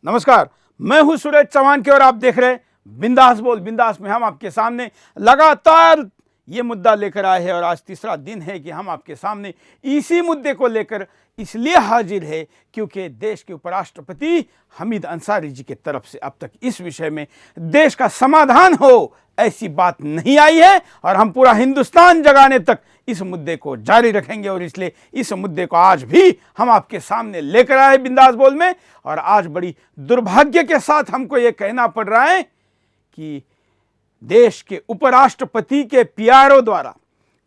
नमस्कार, मैं हूं सुरेश चौहान के और आप देख रहे हैं बिंदास बोल। बिंदास में हम आपके सामने लगातार ये मुद्दा लेकर आए हैं और आज तीसरा दिन है कि हम आपके सामने इसी मुद्दे को लेकर इसलिए हाजिर है क्योंकि देश के उपराष्ट्रपति हमीद अंसारी जी की तरफ से अब तक इस विषय में देश का समाधान हो ऐसी बात नहीं आई है और हम पूरा हिंदुस्तान जगाने तक इस मुद्दे को जारी रखेंगे और इसलिए इस मुद्दे को आज भी हम आपके सामने लेकर आए बिंदास बोल में। और आज बड़ी दुर्भाग्य के साथ हमको ये कहना पड़ रहा है कि देश के उपराष्ट्रपति के पीआरओ द्वारा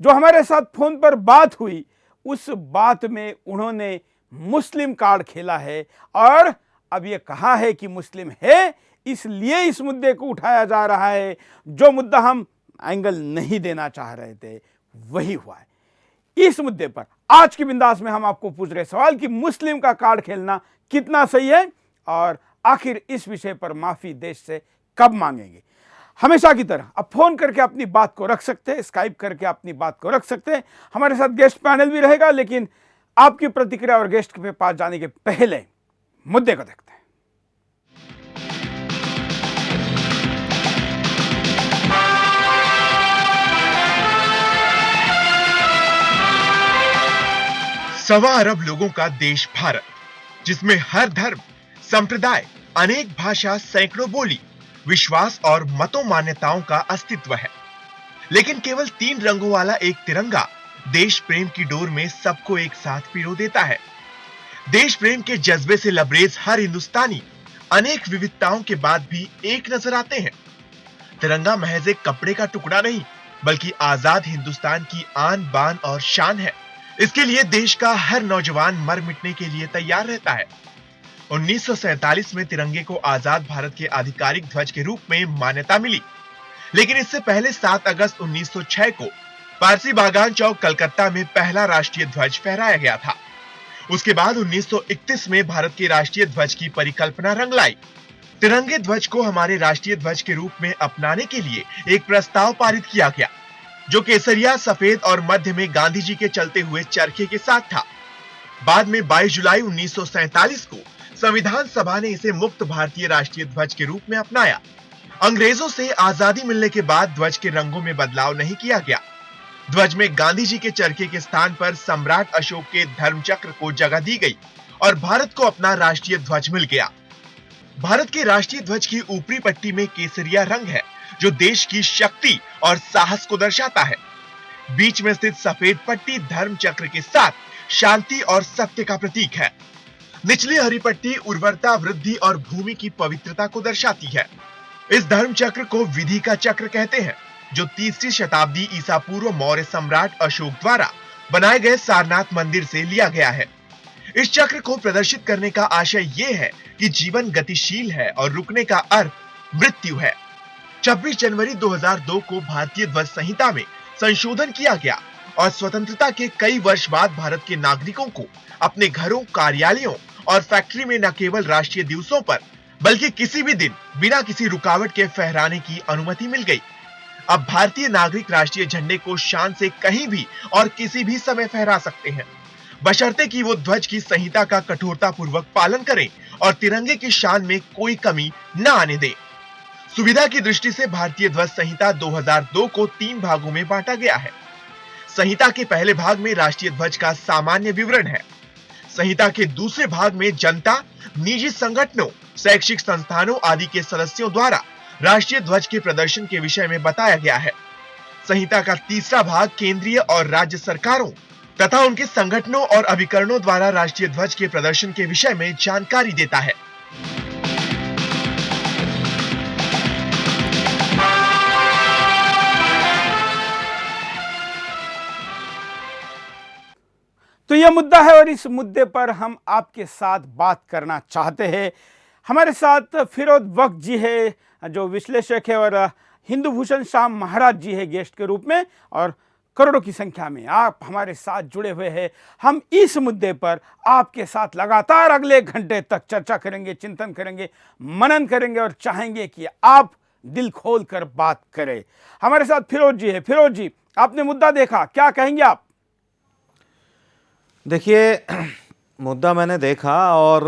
जो हमारे साथ फोन पर बात हुई उस बात में उन्होंने मुस्लिम कार्ड खेला है और अब ये कहा है कि मुस्लिम है इसलिए इस मुद्दे को उठाया जा रहा है। जो मुद्दा हम एंगल नहीं देना चाह रहे थे वही हुआ है। इस मुद्दे पर आज की बिंदास में हम आपको पूछ रहे सवाल कि मुस्लिम का कार्ड खेलना कितना सही है और आखिर इस विषय पर माफी देश से कब मांगेंगे। हमेशा की तरह अब फोन करके अपनी बात को रख सकते हैं, स्काइप करके अपनी बात को रख सकते हैं। हमारे साथ गेस्ट पैनल भी रहेगा, लेकिन आपकी प्रतिक्रिया और गेस्ट के पास जाने के पहले मुद्दे को देखते हैं। सवा अरब लोगों का देश भारत, जिसमें हर धर्म, संप्रदाय, अनेक भाषा, सैकड़ों बोली, विश्वास और मतों मान्यताओं का अस्तित्व है। लेकिन केवल 3 रंगों वाला एक तिरंगा देश प्रेम की डोर में सबको एक साथ पिरो देता है। देश प्रेम के जज्बे से लबरेज हर हिंदुस्तानी अनेक विविधताओं के बाद भी एक नजर आते हैं। तिरंगा महज एक कपड़े का टुकड़ा नहीं, बल्कि आजाद हिंदुस्तान की आन बान और शान है। इसके लिए देश का हर नौजवान मर मिटने के लिए तैयार रहता है। 1947 में तिरंगे को आजाद भारत के आधिकारिक ध्वज के रूप में मान्यता मिली, लेकिन इससे पहले 7 अगस्त 1906 को पारसी बागान चौक कलकत्ता में पहला राष्ट्रीय ध्वज फहराया गया था। उसके बाद 1931 में भारत के राष्ट्रीय ध्वज की परिकल्पना रंग लाई। तिरंगे ध्वज को हमारे राष्ट्रीय ध्वज के रूप में अपनाने के लिए एक प्रस्ताव पारित किया गया, जो केसरिया, सफेद और मध्य में गांधी जी के चलते हुए चरखे के साथ था। बाद में 22 जुलाई 1947 को संविधान सभा ने इसे मुक्त भारतीय राष्ट्रीय ध्वज के रूप में अपनाया। अंग्रेजों से आजादी मिलने के बाद ध्वज के रंगों में बदलाव नहीं किया गया। ध्वज में गांधी जी के चरखे के स्थान पर सम्राट अशोक के धर्मचक्र को जगह दी गई और भारत को अपना राष्ट्रीय ध्वज मिल गया। भारत के राष्ट्रीय ध्वज की ऊपरी पट्टी में केसरिया रंग है, जो देश की शक्ति और साहस को दर्शाता है। बीच में स्थित सफेद पट्टी धर्म चक्र के साथ शांति और सत्य का प्रतीक है। निचली हरी पट्टी उर्वरता, वृद्धि और भूमि की पवित्रता को दर्शाती है। इस धर्म चक्र को विधि का चक्र कहते हैं, जो 3री शताब्दी ईसा पूर्व मौर्य सम्राट अशोक द्वारा बनाए गए सारनाथ मंदिर से लिया गया है। इस चक्र को प्रदर्शित करने का आशय यह है कि जीवन गतिशील है और रुकने का अर्थ मृत्यु है। 26 जनवरी 2002 को भारतीय ध्वज संहिता में संशोधन किया गया और स्वतंत्रता के कई वर्ष बाद भारत के नागरिकों को अपने घरों, कार्यालयों और फैक्ट्री में न केवल राष्ट्रीय दिवसों पर बल्कि किसी भी दिन बिना किसी रुकावट के फहराने की अनुमति मिल गई। अब भारतीय नागरिक राष्ट्रीय झंडे को शान से कहीं भी और किसी भी समय फहरा सकते हैं, बशर्ते कि वो ध्वज की संहिता का कठोरता पूर्वक पालन करें और तिरंगे की शान में कोई कमी न आने दें। सुविधा की दृष्टि से भारतीय ध्वज संहिता 2002 को 3 भागों में बांटा गया है। संहिता के पहले भाग में राष्ट्रीय ध्वज का सामान्य विवरण है। संहिता के दूसरे भाग में जनता, निजी संगठनों, शैक्षिक संस्थानों आदि के सदस्यों द्वारा राष्ट्रीय ध्वज के प्रदर्शन के विषय में बताया गया है। संहिता का तीसरा भाग केंद्रीय और राज्य सरकारों तथा उनके संगठनों और अभिकरणों द्वारा राष्ट्रीय ध्वज के प्रदर्शन के विषय में जानकारी देता है। तो यह मुद्दा है और इस मुद्दे पर हम आपके साथ बात करना चाहते हैं। हमारे साथ फिरोज वक्त जी है, जो विश्लेषक है, और हिंदू भूषण श्याम महाराज जी है गेस्ट के रूप में, और करोड़ों की संख्या में आप हमारे साथ जुड़े हुए हैं। हम इस मुद्दे पर आपके साथ लगातार अगले घंटे तक चर्चा करेंगे, चिंतन करेंगे, मनन करेंगे और चाहेंगे कि आप दिल खोल कर बात करें। हमारे साथ फिरोज जी है। फिरोज जी, आपने मुद्दा देखा, क्या कहेंगे आप? देखिए, मुद्दा मैंने देखा और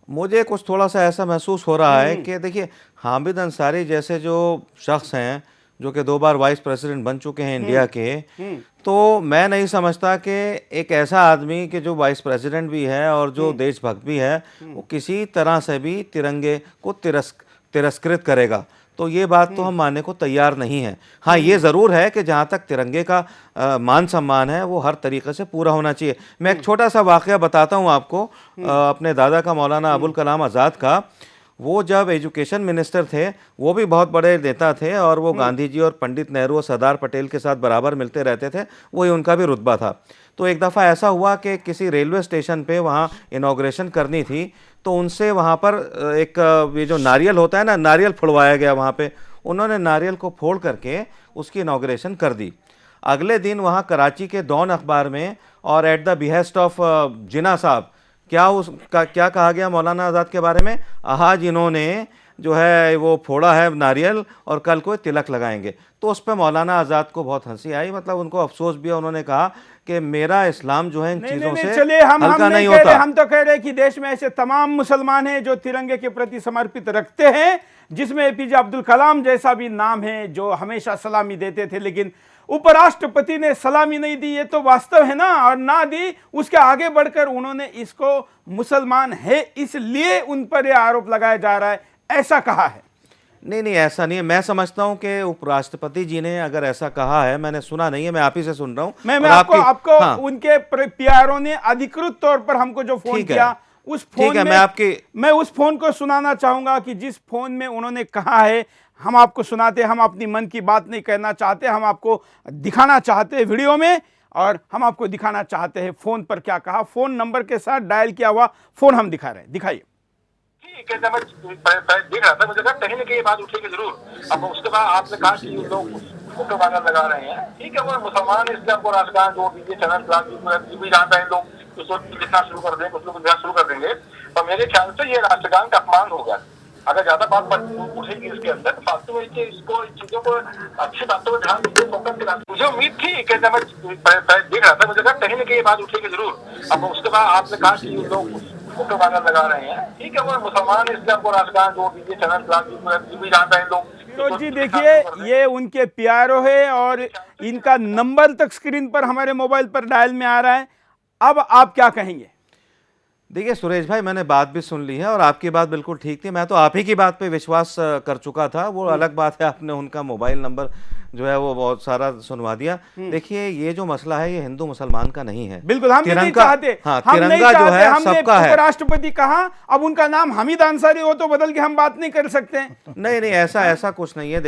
मुझे कुछ थोड़ा सा ऐसा महसूस हो रहा है कि देखिए, हामिद अंसारी जैसे जो शख्स हैं जो कि 2 बार वाइस प्रेसिडेंट बन चुके हैं इंडिया के, तो मैं नहीं समझता कि एक ऐसा आदमी कि जो वाइस प्रेसिडेंट भी है और जो देशभक्त भी है, वो किसी तरह से भी तिरंगे को तिरस्कृत करेगा। तो ये बात तो हम मानने को तैयार नहीं है। हाँ, ये ज़रूर है कि जहाँ तक तिरंगे का मान सम्मान है वो हर तरीक़े से पूरा होना चाहिए। मैं एक छोटा सा वाक़या बताता हूँ आपको, अपने दादा का, मौलाना अबुल कलाम आज़ाद का। वो जब एजुकेशन मिनिस्टर थे, वो भी बहुत बड़े नेता थे और वो गांधी जी और पंडित नेहरू और सरदार पटेल के साथ बराबर मिलते रहते थे, वही उनका भी रुतबा था। तो एक दफ़ा ऐसा हुआ कि किसी रेलवे स्टेशन पे वहाँ इनॉग्रेशन करनी थी, तो उनसे वहाँ पर एक ये जो नारियल होता है ना, नारियल फोड़वाया गया वहाँ पे। उन्होंने नारियल को फोड़ करके उसकी इनॉग्रेशन कर दी। अगले दिन वहाँ कराची के डॉन अखबार में और एट द बिहेस्ट ऑफ जिन्ना साहब, क्या कहा गया मौलाना आज़ाद के बारे में, आज इन्होंने जो है वो फोड़ा है नारियल और कल को तिलक लगाएंगे। तो उस पर मौलाना आज़ाद को बहुत हंसी आई, मतलब उनको अफसोस भी है। उन्होंने कहा कि मेरा इस्लाम जो है इन चीज़ों से चलिए, हम हल्का नहीं कह रहे, होता। हम तो कह रहे हैं कि देश में ऐसे तमाम मुसलमान हैं जो तिरंगे के प्रति समर्पित रखते हैं, जिसमें एपीजे अब्दुल कलाम जैसा भी नाम है, जो हमेशा सलामी देते थे, लेकिन उपराष्ट्रपति ने सलामी नहीं दी। ये तो वास्तव है ना, और ना दी, उसके आगे बढ़कर उन्होंने इसको मुसलमान है इसलिए उन पर यह आरोप लगाया जा रहा है, ऐसा कहा है। नहीं, ऐसा नहीं है। मैं समझता हूं कि उपराष्ट्रपति जी ने अगर ऐसा कहा है, मैंने सुना नहीं है, मैं आप ही से सुन रहा हूं। मैं आपको हाँ। उनके पीआरओ ने अधिकृत तौर पर हमको जो फोन किया, उस फोन में मैं उस फोन को सुनाना चाहूंगा कि जिस फोन में उन्होंने कहा है, हम आपको सुनाते, हम अपनी मन की बात नहीं कहना चाहते, हम आपको दिखाना चाहते हैं वीडियो में, और हम आपको दिखाना चाहते हैं फोन पर क्या कहा। फोन नंबर के साथ डायल किया हुआ फोन हम दिखा रहे हैं, दिखाइए। मैं देख रहा था, मुझे लगा कहीं ना कहीं ये बात उठेगी जरूर। अब उसके बाद आपने कहा कि लोग फोटो लगा रहे हैं, ठीक है, वो मुसलमान इस्लाम को राजकारण जो भी चैनल भी जानता है, लोग उसको लिखना शुरू कर देंगे, कुछ लोग लिखना शुरू कर देंगे, और मेरे ख्याल से ये राष्ट्रगान का अपमान होगा। अगर ज्यादा बात उठेगी इसके अंदर, तो फालतू में इसको चीजों को, अच्छी बातों को ध्यान दीजिए, फोकस दिला। मुझे उम्मीद थी कि मैं देख रहा था, मुझे लगा कहीं ना कहीं ये बात उठेगी जरूर। अब उसके बाद आपने कहा कि लोग फोटो लगा रहे हैं, ठीक है, वो मुसलमान इस्लाम को राजकारण जो भी चैनल भी जानता है, लोग जी देखिए, ये उनके पीआरओ है और इनका नंबर तक स्क्रीन पर हमारे मोबाइल पर डायल में आ रहा है। अब आप क्या कहेंगे? देखिए सुरेश भाई, मैंने बात भी सुन ली है और आपकी बात बिल्कुल ठीक थी। मैं तो आप ही की बात पे विश्वास कर चुका था। वो अलग बात है, आपने उनका मोबाइल नंबर जो है वो बहुत सारा सुनवा दिया। देखिए, ये जो मसला है ये हिंदू मुसलमान का नहीं है। बिल्कुल, हम नहीं चाहते। हाँ, तिरंगा जो है सबका है। उपराष्ट्रपति कहा, अब उनका नाम हामिद अंसारी हो तो बदल के हम बात नहीं कर सकते। नहीं, ऐसा कुछ नहीं है।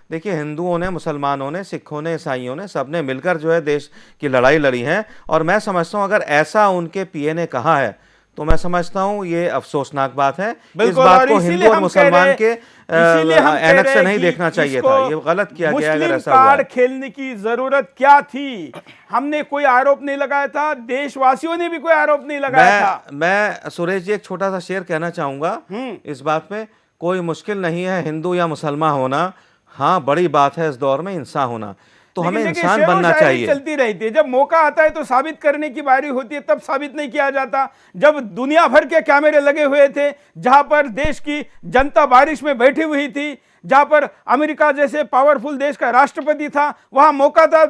देखिए, हिंदुओं ने, मुसलमानों ने, सिखों ने, ईसाइयों ने, सबने मिलकर जो है देश की लड़ाई लड़ी है। और मैं समझता हूं अगर ऐसा उनके पीए ने कहा है तो मैं समझता हूं ये अफसोसनाक बात है। इस बात को हिंदू और मुसलमान के ऐनक से नहीं देखना चाहिए था। ये गलत किया गया। अगर ऐसा हुआ, कार्ड खेलने की जरूरत क्या थी? हमने कोई आरोप नहीं लगाया था, देशवासियों ने भी कोई आरोप नहीं लगाया था। मैं सुरेश जी एक छोटा सा शेर कहना चाहूंगा इस बात पे। कोई मुश्किल नहीं है हिंदू या मुसलमान होना, हाँ बड़ी बात है इस दौर में इंसान होना। तो हमें इंसान बनना चाहिए। चलती रहती है, जब मौका आता है तो साबित करने की बारी होती है, तब साबित नहीं किया जाता। जब दुनिया भर के कैमरे लगे हुए थे, जहां पर देश की जनता बारिश में बैठी हुई थी, जहां पर अमेरिका जैसे पावरफुल देश का राष्ट्रपति था, वहां मौका था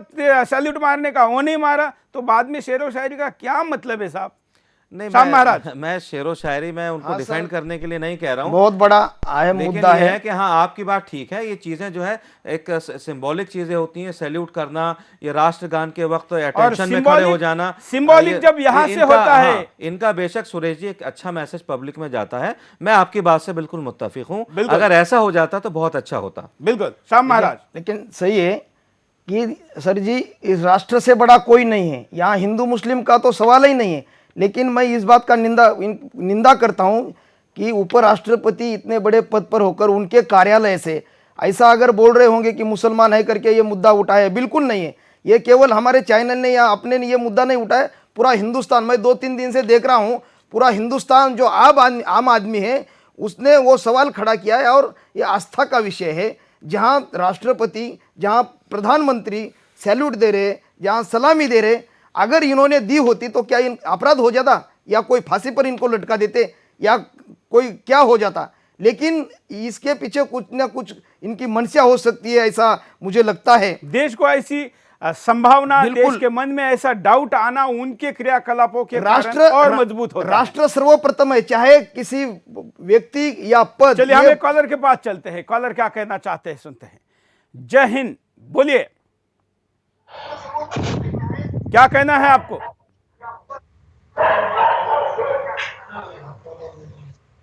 सैल्यूट मारने का, वो नहीं मारा। तो बाद में शेरो शायरी का क्या मतलब है साहब? नहीं, महाराज, मैं शेरो शायरी में उनको डिफेंड करने के लिए नहीं कह रहा हूँ। बहुत बड़ा अहम मुद्दा है कि हाँ, आपकी बात ठीक है। ये चीजें जो है एक सिंबॉलिक चीजें होती हैं, सैल्यूट करना, ये राष्ट्रगान के वक्त अटेंशन में खड़े हो जाना, सिंबॉलिक जब यहाँ से होता है, इनका बेशक सुरेश जी एक अच्छा मैसेज पब्लिक में जाता है। मैं आपकी बात से बिल्कुल मुत्तफिक हूँ। अगर ऐसा हो जाता तो बहुत अच्छा होता। बिल्कुल शाम महाराज, लेकिन सही है कि सर जी, इस राष्ट्र से बड़ा कोई नहीं है। यहाँ हिंदू मुस्लिम का तो सवाल ही नहीं है। लेकिन मैं इस बात का निंदा करता हूं कि उपराष्ट्रपति इतने बड़े पद पर होकर उनके कार्यालय से ऐसा अगर बोल रहे होंगे कि मुसलमान है करके ये मुद्दा उठाया, बिल्कुल नहीं है। ये केवल हमारे चैनल ने या अपने ने ये मुद्दा नहीं उठाया, पूरा हिंदुस्तान, मैं 2-3 दिन से देख रहा हूँ, पूरा हिंदुस्तान जो आम आदमी है उसने वो सवाल खड़ा किया है। और ये आस्था का विषय है, जहाँ राष्ट्रपति, जहाँ प्रधानमंत्री सैल्यूट दे रहे, जहाँ सलामी दे रहे, अगर इन्होंने दी होती तो क्या इन अपराध हो जाता या कोई फांसी पर इनको लटका देते? या कोई क्या हो जाता, लेकिन इसके पीछे कुछ ना कुछ इनकी मनसा हो सकती है, ऐसा मुझे लगता है। देश को ऐसी संभावना, बिल्कुल। देश के मन में ऐसा डाउट आना उनके क्रियाकलापों के राष्ट्र कारण और मजबूत होता है। राष्ट्र सर्वप्रथम है, चाहे किसी व्यक्ति या पद। चलिए हम एक कॉलर के पास चलते हैं, कॉलर क्या कहना चाहते हैं सुनते हैं। जय हिंद, बोलिए क्या कहना है आपको।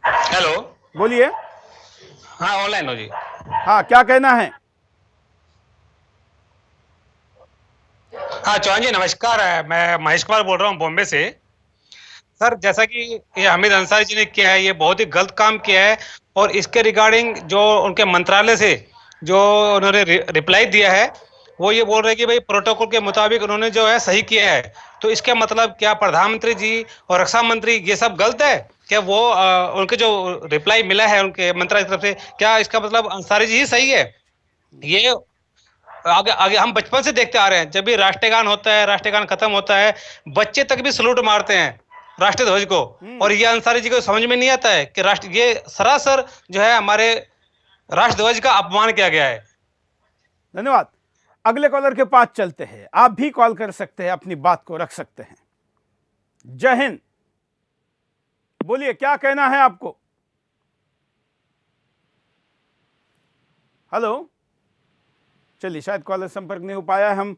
हेलो, बोलिए। हाँ ऑनलाइन हो जी। हाँ, क्या कहना है। हाँ चौहान जी नमस्कार, मैं महेश कुमार बोल रहा हूँ बॉम्बे से। सर जैसा कि ये हामिद अंसारी जी ने किया है, ये बहुत ही गलत काम किया है, और इसके रिगार्डिंग जो उनके मंत्रालय से जो उन्होंने रिप्लाई दिया है, वो ये बोल रहे हैं कि भाई प्रोटोकॉल के मुताबिक उन्होंने जो है सही किया है। तो इसका मतलब क्या प्रधानमंत्री जी और रक्षा मंत्री ये सब गलत है क्या? वो उनके जो रिप्लाई मिला है उनके मंत्रालय की तरफ से, क्या इसका मतलब अंसारी जी ही सही है? ये आगे आगे हम बचपन से देखते आ रहे हैं, जब भी राष्ट्रगान होता है, राष्ट्रगान खत्म होता है, बच्चे तक भी सलूट मारते हैं राष्ट्रीय ध्वज को। और ये अंसारी जी को समझ में नहीं आता है कि राष्ट्र ये सरासर जो है हमारे राष्ट्र ध्वज का अपमान किया गया है। धन्यवाद। अगले कॉलर के पास चलते हैं, आप भी कॉल कर सकते हैं, अपनी बात को रख सकते हैं। जय हिंद, बोलिए क्या कहना है आपको। हेलो, चलिए शायद कॉलर संपर्क नहीं हो पाया। हम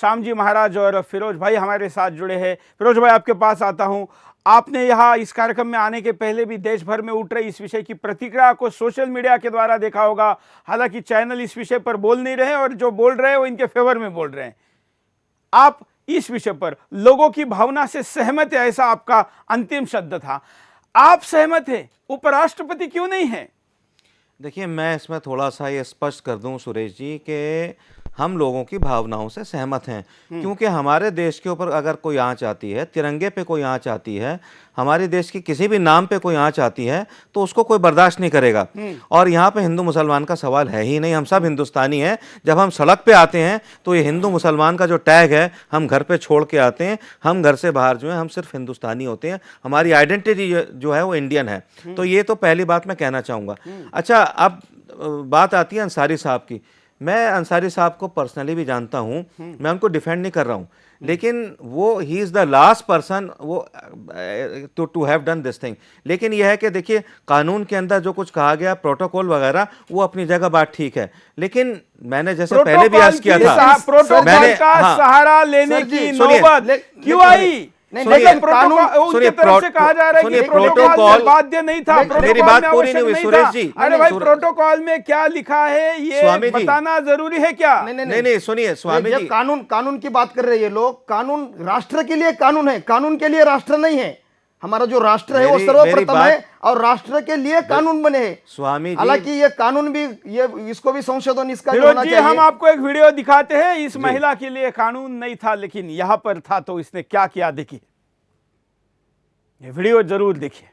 श्याम जी महाराज और फिरोज भाई हमारे साथ जुड़े हैं। फिरोज भाई आपके पास आता हूं। आपने यहाँ इस कार्यक्रम में आने के पहले भी देश भर में उठ रही इस विषय की प्रतिक्रिया को सोशल मीडिया के द्वारा देखा होगा। हालांकि चैनल इस विषय पर बोल नहीं रहे और जो बोल रहे हैं वो इनके फेवर में बोल रहे हैं। आप इस विषय पर लोगों की भावना से सहमत है, ऐसा आपका अंतिम शब्द था। आप सहमत है, उपराष्ट्रपति क्यों नहीं है? देखिए, मैं इसमें थोड़ा सा ये स्पष्ट कर दूं सुरेश जी कि हम लोगों की भावनाओं से सहमत हैं, क्योंकि हमारे देश के ऊपर अगर कोई आंच आती है, तिरंगे पे कोई आंच आती है, हमारे देश की किसी भी नाम पे कोई आंच आती है, तो उसको कोई बर्दाश्त नहीं करेगा। और यहाँ पे हिंदू मुसलमान का सवाल है ही नहीं, हम सब हिंदुस्तानी हैं। जब हम सड़क पे आते हैं तो ये हिंदू मुसलमान का जो टैग है हम घर पे छोड़ के आते हैं। हम घर से बाहर जो है हम सिर्फ हिंदुस्तानी होते हैं, हमारी आइडेंटिटी जो है वो इंडियन है। तो ये तो पहली बात मैं कहना चाहूँगा। अच्छा, अब बात आती है अंसारी साहब की। मैं अंसारी साहब को पर्सनली भी जानता हूं, मैं उनको डिफेंड नहीं कर रहा हूं, लेकिन वो ही इज़ द लास्ट पर्सन वो to have done this thing. लेकिन यह है कि देखिए, कानून के अंदर जो कुछ कहा गया, प्रोटोकॉल वगैरह, वो अपनी जगह बात ठीक है, लेकिन मैंने जैसे पहले भी अर्ज किया था, प्रोटोकॉल का सहारा लेने की नौबत क्यों आई? सुनिए, कहा जा रहा है कि प्रोटोकॉल बाध्य नहीं था। मेरी बात पूरी नहीं हुई सुरेश जी। अरे भाई, प्रोटोकॉल में क्या लिखा है ये बताना जरूरी है क्या? नहीं, सुनिए स्वामी जी, कानून की बात कर रहे हैं ये लोग। कानून राष्ट्र के लिए कानून है, कानून के लिए राष्ट्र नहीं है। हमारा जो राष्ट्र है वो सर्वप्रथम है और राष्ट्र के लिए कानून बने हैं स्वामी जी। हालांकि ये कानून भी, ये इसको भी संशोधन इसका भी होना चाहिए। हम आपको एक वीडियो दिखाते हैं। इस महिला के लिए कानून नहीं था, लेकिन यहां पर था, तो इसने क्या किया देखिए। ये वीडियो जरूर देखिए।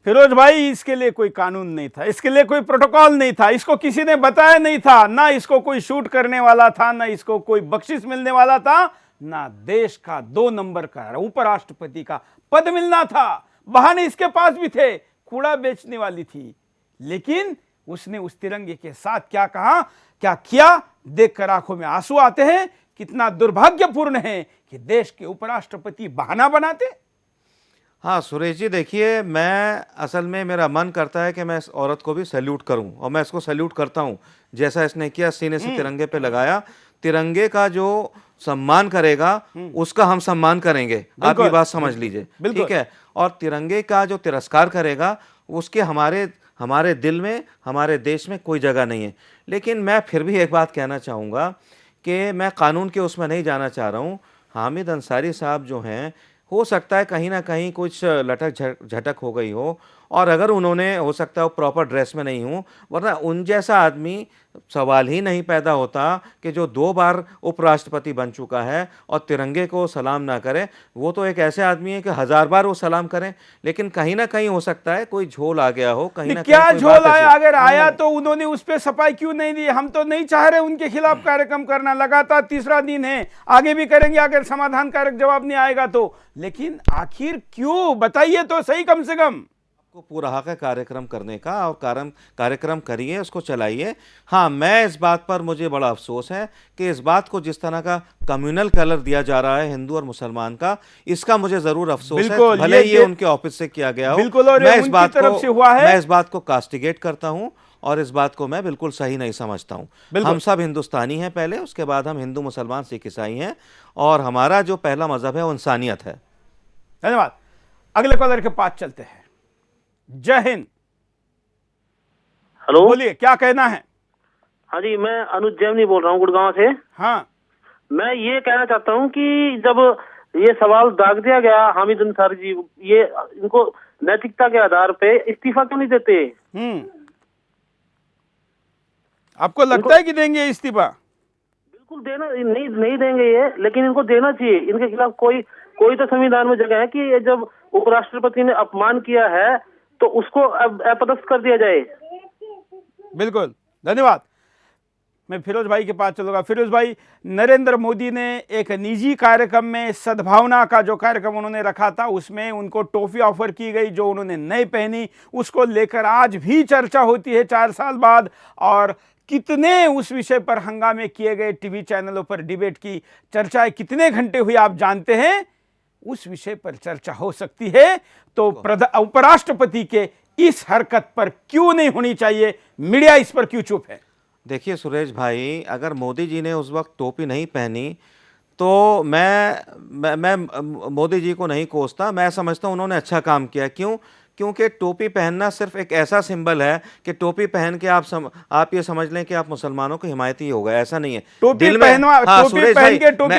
फिरोज भाई, इसके लिए कोई कानून नहीं था, इसके लिए कोई प्रोटोकॉल नहीं था, इसको किसी ने बताया नहीं था, ना इसको कोई शूट करने वाला था, ना इसको कोई बख्शिश मिलने वाला था, ना देश का 2 नंबर का उपराष्ट्रपति का पद मिलना था। बहाने इसके पास भी थे, कूड़ा बेचने वाली थी, लेकिन उसने उस तिरंगे के साथ क्या कहा, क्या किया, देखकर आंखों में आंसू आते हैं। कितना दुर्भाग्यपूर्ण है कि देश के उपराष्ट्रपति बहाना बनाते। हाँ सुरेश जी, देखिए, मैं असल में मेरा मन करता है कि मैं इस औरत को भी सैल्यूट करूं, और मैं इसको सैल्यूट करता हूं जैसा इसने किया, सीने से तिरंगे पे लगाया। तिरंगे का जो सम्मान करेगा उसका हम सम्मान करेंगे, आप ये बात समझ लीजिए, ठीक है। और तिरंगे का जो तिरस्कार करेगा उसके हमारे दिल में, हमारे देश में कोई जगह नहीं है। लेकिन मैं फिर भी एक बात कहना चाहूँगा कि मैं कानून के उसमें नहीं जाना चाह रहा हूँ। हामिद अंसारी साहब जो हैं, हो सकता है कहीं ना कहीं कुछ लटक झटक हो गई हो, और अगर उन्होंने, हो सकता है वो प्रॉपर ड्रेस में नहीं हो, वरना उन जैसा आदमी सवाल ही नहीं पैदा होता कि जो 2 बार उपराष्ट्रपति बन चुका है और तिरंगे को सलाम ना करे। वो तो एक ऐसे आदमी है कि 1000 बार वो सलाम करें, लेकिन कहीं ना कहीं हो सकता है कोई झोल आ गया हो, कहीं ना क्या कहीं झोल आया, अगर आया तो उन्होंने उस पर सफाई क्यों नहीं दी। हम तो नहीं चाह रहे उनके खिलाफ कार्यक्रम करना, लगातार 3रा दिन है, आगे भी करेंगे अगर समाधानकारक जवाब नहीं आएगा तो। लेकिन आखिर क्यों, बताइए तो सही, कम से कम। को पूरा हक है कार्यक्रम करने का, और कार्यक्रम करिए, उसको चलाइए। हाँ, मैं इस बात पर, मुझे बड़ा अफसोस है कि इस बात को जिस तरह का कम्युनल कलर दिया जा रहा है हिंदू और मुसलमान का, इसका मुझे जरूर अफसोस है, भले ये उनके ऑफिस से किया गया हो। बिल्कुल, और मैं इस बात को कास्टिगेट करता हूँ, और इस बात को मैं बिल्कुल सही नहीं समझता हूँ। हम सब हिंदुस्तानी हैं पहले, उसके बाद हम हिंदू, मुसलमान, सिख, ईसाई हैं, और हमारा जो पहला मजहब है वो इंसानियत है। धन्यवाद। अगले कॉलर के पास चलते हैं। जय हिंद। हेलो, बोलिए, क्या कहना है। हाँ जी, मैं अनुज जैमनी बोल रहा हूँ गुड़गांव से। हाँ, मैं ये कहना चाहता हूँ कि जब ये सवाल दाग दिया गया हामिद अंसारी जी, ये इनको नैतिकता के आधार पे इस्तीफा क्यों नहीं देते। आपको लगता है कि देंगे इस्तीफा। बिल्कुल देना नहीं देंगे ये, लेकिन इनको देना चाहिए। इनके खिलाफ कोई तो संविधान में जगह है कि ये जब उपराष्ट्रपति ने अपमान किया है तो उसको अब अपदस्थ कर दिया जाए। बिल्कुल, धन्यवाद। मैं फिरोज भाई के पास चलूंगा। फिरोज भाई, नरेंद्र मोदी ने एक निजी कार्यक्रम में, सद्भावना का जो कार्यक्रम उन्होंने रखा था, उसमें उनको टॉफी ऑफर की गई जो उन्होंने नहीं पहनी, उसको लेकर आज भी चर्चा होती है 4 साल बाद। और कितने उस विषय पर हंगामे किए गए, टीवी चैनलों पर डिबेट की चर्चाएं कितने घंटे हुई आप जानते हैं। उस विषय पर चर्चा हो सकती है तो उपराष्ट्रपति के इस हरकत पर क्यों नहीं होनी चाहिए, मीडिया इस पर क्यों चुप है। देखिए सुरेश भाई, अगर मोदी जी ने उस वक्त टोपी नहीं पहनी तो मैं मोदी जी को नहीं कोसता। मैं समझता हूँ उन्होंने अच्छा काम किया। क्यों? क्योंकि टोपी पहनना सिर्फ एक ऐसा सिंबल है कि टोपी पहन के आप ये समझ लें कि आप मुसलमानों के हिमायती हो गए, ऐसा नहीं है। टोपी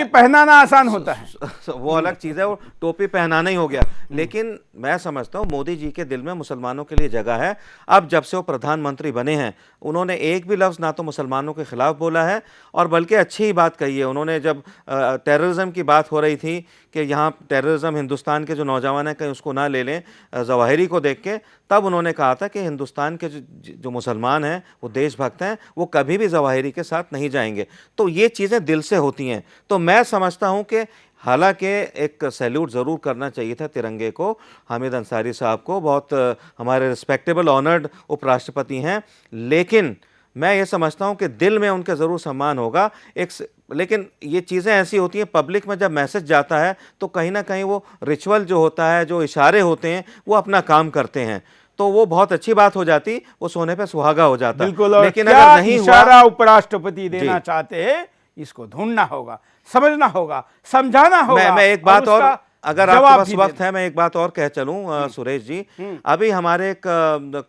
पहनाना आसान होता है, वो अलग चीज़ है, वो टोपी पहनाना ही हो गया। लेकिन मैं समझता हूँ मोदी जी के दिल में मुसलमानों के लिए जगह है। अब जब से वो प्रधानमंत्री बने हैं, उन्होंने एक भी लफ्ज़ ना तो मुसलमानों के खिलाफ बोला है, और बल्कि अच्छी ही बात कही है उन्होंने। जब टेररिज्म की बात हो रही थी कि यहाँ टेररिज्म, हिंदुस्तान के जो नौजवान हैं कहीं उसको ना ले लें जवाहिरी को देख के, तब उन्होंने कहा था कि हिंदुस्तान के जो मुसलमान हैं वो देशभक्त हैं, वो कभी भी जवाहिरी के साथ नहीं जाएंगे। तो ये चीज़ें दिल से होती हैं। तो मैं समझता हूँ कि हालांकि एक सैल्यूट ज़रूर करना चाहिए था तिरंगे को, हामिद अंसारी साहब को, बहुत हमारे रिस्पेक्टेबल ऑनर्ड उपराष्ट्रपति हैं, लेकिन मैं ये समझता हूँ कि दिल में उनके ज़रूर सम्मान होगा। लेकिन ये चीज़ें ऐसी होती हैं, पब्लिक में जब मैसेज जाता है तो कहीं ना कहीं वो रिचुअल जो होता है, जो इशारे होते हैं, वो अपना काम करते हैं, तो वो बहुत अच्छी बात हो जाती, वो सोने पे सुहागा हो जाता। बिल्कुल। लेकिन अगर नहीं इशारा उपराष्ट्रपति देना चाहते हैं, इसको ढूंढना होगा, समझना होगा, समझाना होगा। मैं एक बात और, अगर आपके पास वक्त है, मैं एक बात और कह चलूं सुरेश जी। अभी हमारे एक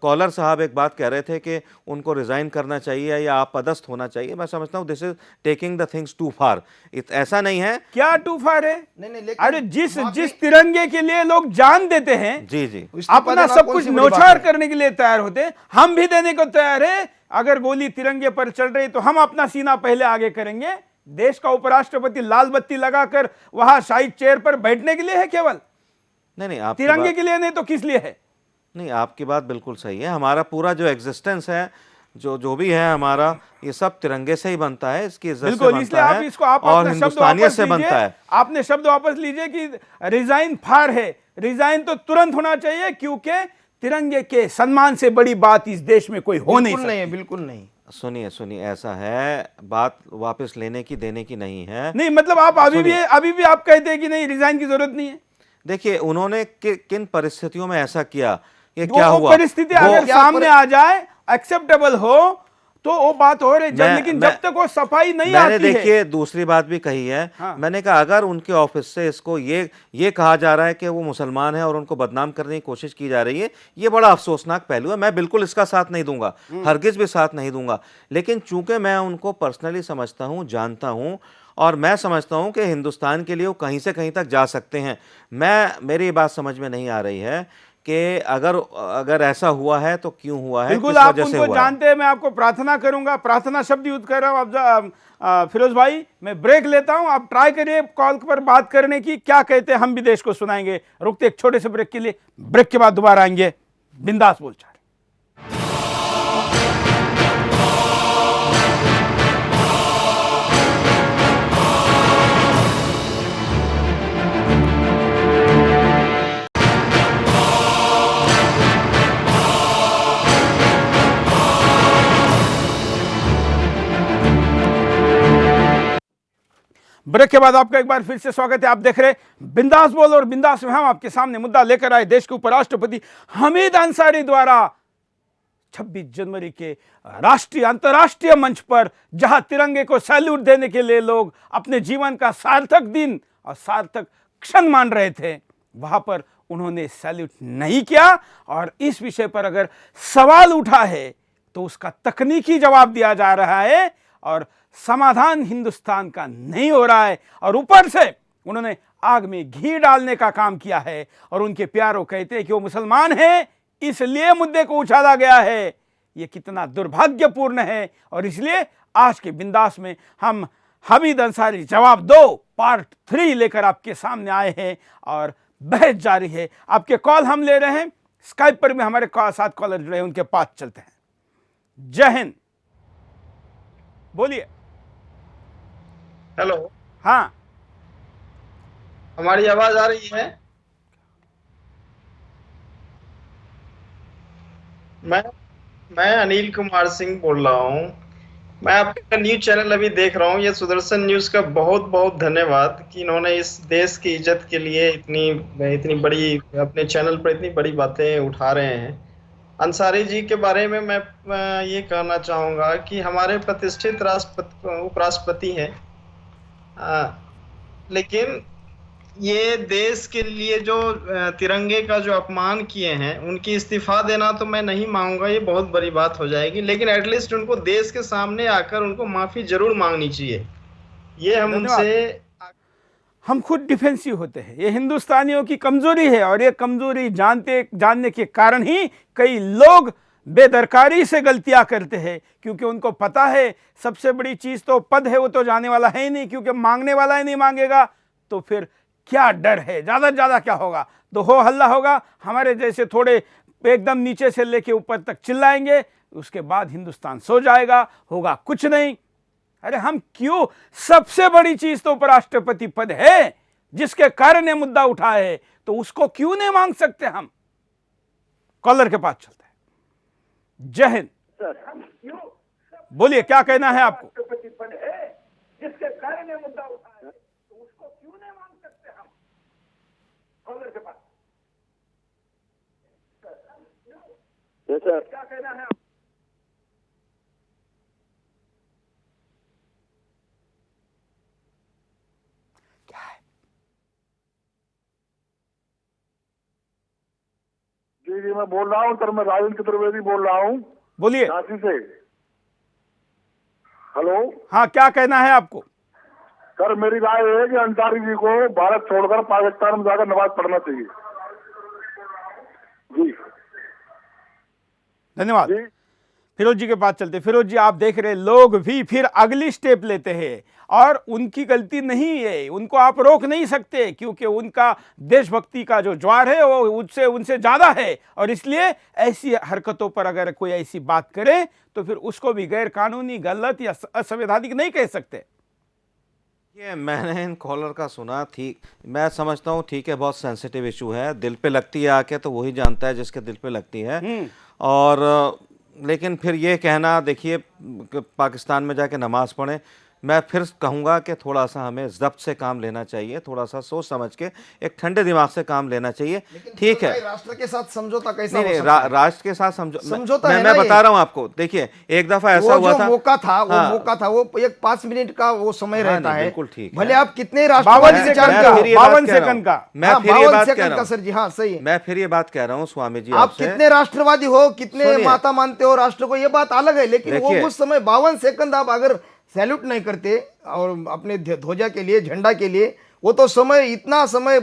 कॉलर साहब एक बात कह रहे थे कि उनको रिजाइन करना चाहिए या आप पदस्थ होना चाहिए। मैं समझता हूं this is taking the things too far. ऐसा नहीं है। क्या टू फार है? नहीं, अरे जिस तिरंगे के लिए लोग जान देते हैं, जी, अपना सब कुछ न्योछावर करने के लिए तैयार होते हैं, हम भी देने को तैयार है। अगर गोली तिरंगे पर चल रही तो हम अपना सीना पहले आगे करेंगे। देश का उपराष्ट्रपति लाल बत्ती लगाकर वहां शाही चेयर पर बैठने के लिए है केवल? नहीं, आप तिरंगे के लिए नहीं तो किस लिए है? नहीं, आपकी बात बिल्कुल सही है। हमारा पूरा जो एग्जिस्टेंस है, जो जो भी है हमारा, ये सब तिरंगे से ही बनता है, इसकी इज्जत से बिल्कुल, इसलिए बनता आप है इसको आप और अपने शब्द हिंदुस्तानियत वापस से लीजिए। बनता है। आपने शब्द वापस लीजिए कि रिजाइन फार है। रिजाइन तो तुरंत होना चाहिए, क्योंकि तिरंगे के सम्मान से बड़ी बात इस देश में कोई हो नहीं बिल्कुल नहीं है, सकती। बिल्कुल नहीं। सुनिए सुनिए, ऐसा है, बात वापस लेने की देने की नहीं है। नहीं, मतलब आप सुनिए। अभी भी आप कहते हैं कि नहीं, रिजाइन की जरूरत नहीं है। देखिए, उन्होंने किन परिस्थितियों में ऐसा किया, ये वो क्या हुआ, परिस्थिति अगर क्या सामने आ जाए, एक्सेप्टेबल हो, तो वो बात हो रही है। लेकिन जब तक वो सफाई नहीं मैंने आती है। देखिए दूसरी बात भी कही है। हाँ। मैंने कहा अगर उनके ऑफिस से इसको ये कहा जा रहा है कि वो मुसलमान है और उनको बदनाम करने की कोशिश की जा रही है, ये बड़ा अफसोसनाक पहलू है। मैं बिल्कुल इसका साथ नहीं दूंगा, हरगिज भी साथ नहीं दूंगा। लेकिन चूंकि मैं उनको पर्सनली समझता हूं, जानता हूं, और मैं समझता हूं कि हिंदुस्तान के लिए वो कहीं से कहीं तक जा सकते हैं। मेरी ये बात समझ में नहीं आ रही है कि अगर ऐसा हुआ है तो क्यों हुआ है, बिल्कुल, किस आप वजह से उनको हुआ है। जानते हैं। मैं आपको प्रार्थना करूंगा, प्रार्थना शब्द यूज कर रहा हूं। आप फिरोज भाई, मैं ब्रेक लेता हूं, आप ट्राई करिए कॉल पर बात करने की। क्या कहते हैं, हम भी देश को सुनाएंगे। रुकते एक छोटे से ब्रेक के लिए, ब्रेक के बाद दोबारा आएंगे बिंदास बोलचाल। ब्रेक के बाद आपका एक बार फिर से स्वागत है। आप देख रहे हैं बिंदास बोल, और बिंदास में हम आपके सामने मुद्दा लेकर आए देश के उपराष्ट्रपति हमीद अंसारी द्वारा 26 जनवरी के राष्ट्रीय अंतर्राष्ट्रीय मंच पर, जहां तिरंगे को सैल्यूट देने के लिए लोग अपने जीवन का सार्थक दिन और सार्थक क्षण मान रहे थे, वहां पर उन्होंने सैल्यूट नहीं किया। और इस विषय पर अगर सवाल उठा है तो उसका तकनीकी जवाब दिया जा रहा है और समाधान हिंदुस्तान का नहीं हो रहा है। और ऊपर से उन्होंने आग में घी डालने का काम किया है। और उनके प्यारों कहते हैं कि वो मुसलमान हैं, इसलिए मुद्दे को उछाला गया है। ये कितना दुर्भाग्यपूर्ण है। और इसलिए आज के बिंदास में हम हमीद अंसारी जवाब दो पार्ट 3 लेकर आपके सामने आए हैं और बहस जारी है। आपके कॉल हम ले रहे हैं, स्काइप पर भी हमारे साथ कॉलर जुड़े हैं, उनके पास चलते हैं। जय हिंद, बोलिए। हेलो, हाँ, हमारी आवाज आ रही है? मैं अनिल कुमार सिंह बोल रहा हूँ। मैं आपका न्यूज चैनल अभी देख रहा हूँ। ये सुदर्शन न्यूज का बहुत बहुत धन्यवाद कि इन्होंने इस देश की इज्जत के लिए इतनी बड़ी, अपने चैनल पर इतनी बड़ी बातें उठा रहे हैं। अंसारी जी के बारे में मैं ये कहना चाहूँगा कि हमारे प्रतिष्ठित उपराष्ट्रपति हैं, लेकिन ये देश के लिए जो तिरंगे का जो अपमान किए हैं, उनकी इस्तीफा देना तो मैं नहीं मांगूंगा, ये बहुत बड़ी बात हो जाएगी। लेकिन एटलीस्ट उनको देश के सामने आकर उनको माफी जरूर मांगनी चाहिए। ये हम खुद डिफेंसिव होते हैं। ये हिंदुस्तानियों की कमजोरी है और ये कमजोरी जानने के कारण ही कई लोग बेदरकारी से गलतियां करते हैं, क्योंकि उनको पता है सबसे बड़ी चीज तो पद है, वो तो जाने वाला है ही नहीं, क्योंकि मांगने वाला ही नहीं मांगेगा तो फिर क्या डर है। ज्यादा से ज्यादा क्या होगा, तो हो हल्ला होगा, हमारे जैसे थोड़े एकदम नीचे से लेके ऊपर तक चिल्लाएंगे, उसके बाद हिंदुस्तान सो जाएगा, होगा कुछ नहीं। अरे हम क्यों, सबसे बड़ी चीज तो उपराष्ट्रपति पद है, जिसके कारण ये मुद्दा उठा है, तो उसको क्यों नहीं मांग सकते हम। कॉलर के पास चलते हैं। जय हिंद, बोलिए क्या कहना है आपको। जिसके कारण ये मुद्दा उठा है, तो उसको क्यों नहीं मांग सकते हम। कॉलर के पास क्या कहना है आपको। जी मैं बोल रहा हूँ सर, मैं राजेंद्र चतुर्वेदी बोल रहा हूँ, बोलिए। रांची से। हेलो, हाँ, क्या कहना है आपको। सर मेरी राय है कि अंसारी जी को भारत छोड़कर पाकिस्तान में जाकर नमाज पढ़ना चाहिए। जी धन्यवाद। जी फिरोज जी के पास चलते। फिरोज जी, आप देख रहे लोग भी फिर अगली स्टेप लेते हैं और उनकी गलती नहीं है, उनको आप रोक नहीं सकते क्योंकि उनका देशभक्ति का जो ज्वार है वो उनसे ज्यादा है, और इसलिए ऐसी हरकतों पर अगर कोई ऐसी बात करे तो फिर उसको भी गैर कानूनी, गलत या असंवैधानिक नहीं कह सकते। ये मैंने इन कॉलर का सुना, ठीक मैं समझता हूँ, ठीक है, बहुत सेंसिटिव इशू है, दिल पे लगती है आके तो वही जानता है जिसके दिल पे लगती है। और लेकिन फिर ये कहना, देखिए पाकिस्तान में जाके नमाज पढ़ें, मैं फिर कहूँगा कि थोड़ा सा हमें ज़ब्त से काम लेना चाहिए, थोड़ा सा सोच समझ के एक ठंडे दिमाग से काम लेना चाहिए। ठीक है, राष्ट्र के साथ समझौता कैसा नहीं, हो सकता है? राष्ट्र के साथ समझौता है मैं ना बता रहा हूँ आपको। देखिए एक दफा ऐसा हुआ था, मौका था, वो मौका था, वो एक 5 मिनट का वो समय रहता है। बिल्कुल ठीक है, भले आप कितने 52 सेकंड का, मैं फिर ये बात कह रहा हूँ सर जी, हाँ सही है, मैं फिर ये बात कह रहा हूँ स्वामी जी, आप कितने राष्ट्रवादी हो, कितने माता मानते हो राष्ट्र को, ये बात अलग है, लेकिन वो उस समय 52 सेकंड आप अगर सैल्यूट नहीं करते और अपने ध्वजा के लिए, झंडा के लिए, वो तो समय, इतना समय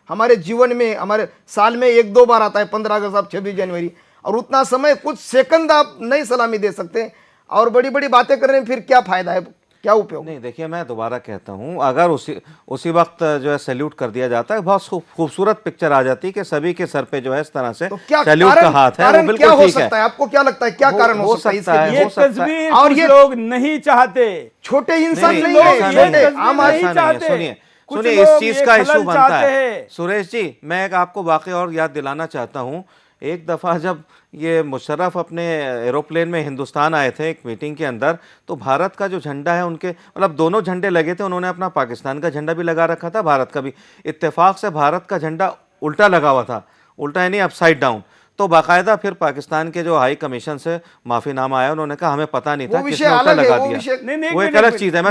हमारे जीवन में, हमारे साल में 1-2 बार आता है, 15 अगस्त, आप 26 जनवरी, और उतना समय कुछ सेकंड आप नहीं सलामी दे सकते और बड़ी बड़ी बातें करने में फिर क्या फायदा है, क्या उपयोग? नहीं, देखिए मैं दोबारा कहता हूँ, अगर उसी वक्त जो है सैल्यूट कर दिया जाता है, बहुत खूबसूरत पिक्चर आ जाती है कि सभी के सर पे जो है इस तरह से सैल्यूट का हाथ है, वो बिल्कुल ठीक है। आपको क्या लगता है क्या कारण हो सकता है? ये तस्वीर और ये लोग नहीं चाहते, छोटे इंसान नहीं है, आम आदमी चाहते। सुनिए इस चीज का इशू बनता है। सुरेश जी, मैं एक आपको वाकया और याद दिलाना चाहता हूँ। एक दफ़ा जब ये मुशर्रफ अपने एरोप्लेन में हिंदुस्तान आए थे एक मीटिंग के अंदर, तो भारत का जो झंडा है, उनके मतलब दोनों झंडे लगे थे, उन्होंने अपना पाकिस्तान का झंडा भी लगा रखा था, भारत का भी। इत्तेफाक से भारत का झंडा उल्टा लगा हुआ था, उल्टा यानी अपसाइड डाउन। तो बाकायदा फिर पाकिस्तान के जो हाई कमीशन से माफीनामा आया, उन्होंने कहा हमें पता नहीं था, किसने उल्टा लगा दिया। वो एक अलग चीज़ है।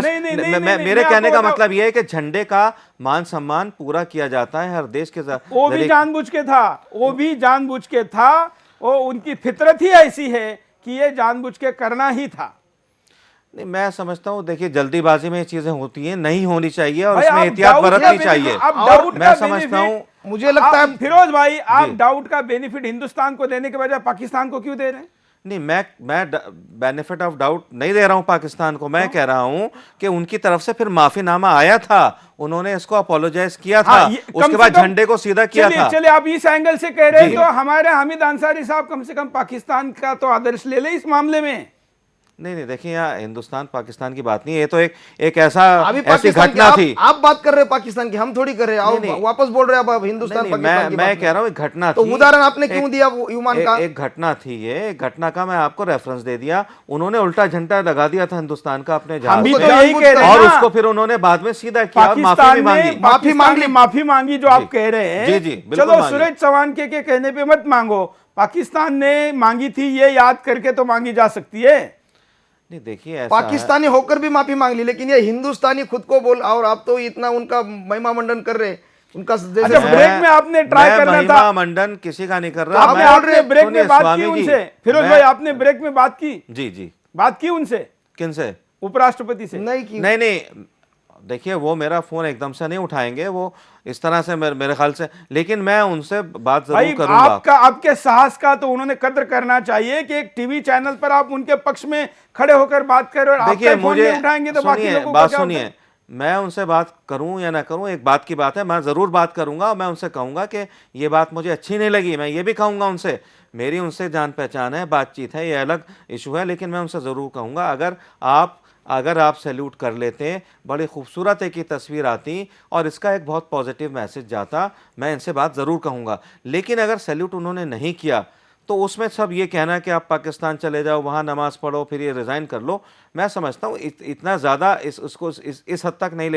मेरे कहने का मतलब यह है कि झंडे का मान सम्मान पूरा किया जाता है हर देश के साथ। वो भी जानबूझ के था, वो भी जानबूझ के था, वो उनकी फितरत ही ऐसी है कि ये जानबूझ के करना ही था। नहीं, मैं समझता हूँ, देखिए जल्दीबाजी में ये चीजें होती हैं, नहीं होनी चाहिए और इसमें एहतियात बरतनी चाहिए। मैं समझता हूँ, मुझे लगता है फिरोज भाई, आप डाउट का बेनिफिट हिंदुस्तान को देने के बजाय पाकिस्तान को क्यों दे रहे हैं? नहीं, मैं बेनिफिट ऑफ डाउट नहीं दे रहा हूं पाकिस्तान को। मैं कह रहा हूं कि उनकी तरफ से फिर माफीनामा आया था, उन्होंने इसको अपोलोजाइज किया था, उसके बाद झंडे को सीधा किया था। चलिए आप इस एंगल से कह रहे हैं, तो हमारे हामिद अंसारी साहब कम से कम पाकिस्तान का तो आदर्श ले ले इस मामले में। नहीं, देखिए यहाँ हिंदुस्तान पाकिस्तान की बात नहीं है, ये तो एक ऐसी घटना थी। आप बात कर रहे हैं पाकिस्तान की, हम थोड़ी कर रहे हैं, वापस बोल रहे हैं आप हिंदुस्तान पाकिस्तान की। मैं कह रहा हूँ एक घटना तो उदाहरण आपने क्यों दिया यूमान का? एक घटना थी, ये घटना का मैं आपको रेफरेंस दे दिया। उन्होंने उल्टा झंडा लगा दिया था हिंदुस्तान का अपने जहाज पे, और उसको फिर उन्होंने बाद में सीधा किया, माफी मांगी जो आप कह रहे हैं। जी, चलो सूरज चौहान के कहने पे मत मांगो, पाकिस्तान ने मांगी थी, ये याद करके तो मांगी जा सकती है। नहीं, देखिए पाकिस्तानी होकर भी माफी मांग ली, लेकिन ये हिंदुस्तानी खुद को बोल, और आप तो इतना उनका महिमा मंडन कर रहे उनका। अच्छा, ब्रेक में आपने ट्राई करना था। महिमा मंडन किसी का नहीं कर रहा। आपने ब्रेक में बात की उनसे, फिरोज भाई आपने ब्रेक में बात की? जी बात की उनसे। किनसे? उपराष्ट्रपति से? नहीं की। नहीं, देखिए वो मेरा फोन एकदम से नहीं उठाएंगे, वो इस तरह से मेरे ख्याल से, लेकिन मैं उनसे बात जरूर करूंगा। आपके साहस का तो उन्होंने कद्र करना चाहिए कि एक टीवी चैनल पर आप उनके पक्ष में खड़े होकर बात कर रहे हो, देखिए मुझे उठाएंगे तो बाकी लोगों को बात क्या सुनिए, मैं उनसे बात करूं या ना करूं एक बात की बात है, मैं जरूर बात करूंगा। मैं उनसे कहूंगा कि ये बात मुझे अच्छी नहीं लगी, मैं ये भी कहूंगा उनसे, मेरी उनसे जान पहचान है, बातचीत है, ये अलग इशू है, लेकिन मैं उनसे जरूर कहूंगा अगर आप सैल्यूट कर लेते, बड़ी खूबसूरत एक ही तस्वीर आती और इसका एक बहुत पॉजिटिव मैसेज जाता, मैं इनसे बात ज़रूर कहूँगा। लेकिन अगर सैल्यूट उन्होंने नहीं किया तो उसमें सब ये कहना कि आप पाकिस्तान चले जाओ, वहाँ नमाज़ पढ़ो, फिर ये रिज़ाइन कर लो, मैं समझता हूँ इतना ज़्यादा इस हद तक नहीं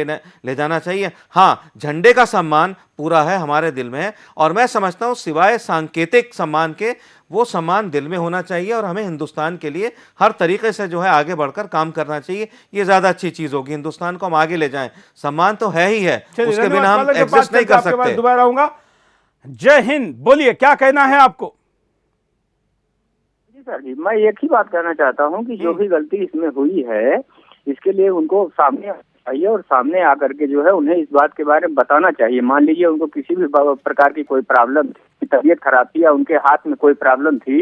ले जाना चाहिए। हाँ, झंडे का सम्मान पूरा है, हमारे दिल में है, और मैं समझता हूँ सिवाय सांकेतिक सम्मान के वो सम्मान दिल में होना चाहिए, और हमें हिंदुस्तान के लिए हर तरीके से जो है आगे बढ़कर काम करना चाहिए। ये ज़्यादा अच्छी चीज़ होगी, हिंदुस्तान को हम आगे ले जाएं। सम्मान तो है ही है, उसके बिना हम एग्जिस्ट नहीं कर सकते। दोबारा आऊंगा। जय हिंद, बोलिए क्या कहना है आपको? सर जी, मैं एक ही बात कहना चाहता हूं कि जो भी गलती इसमें हुई है, इसके लिए उनको सामने चाहिए, और सामने आकर के जो है उन्हें इस बात के बारे में बताना चाहिए। मान लीजिए उनको किसी भी प्रकार की कोई प्रॉब्लम थी, तबीयत खराब थी या उनके हाथ में कोई प्रॉब्लम थी,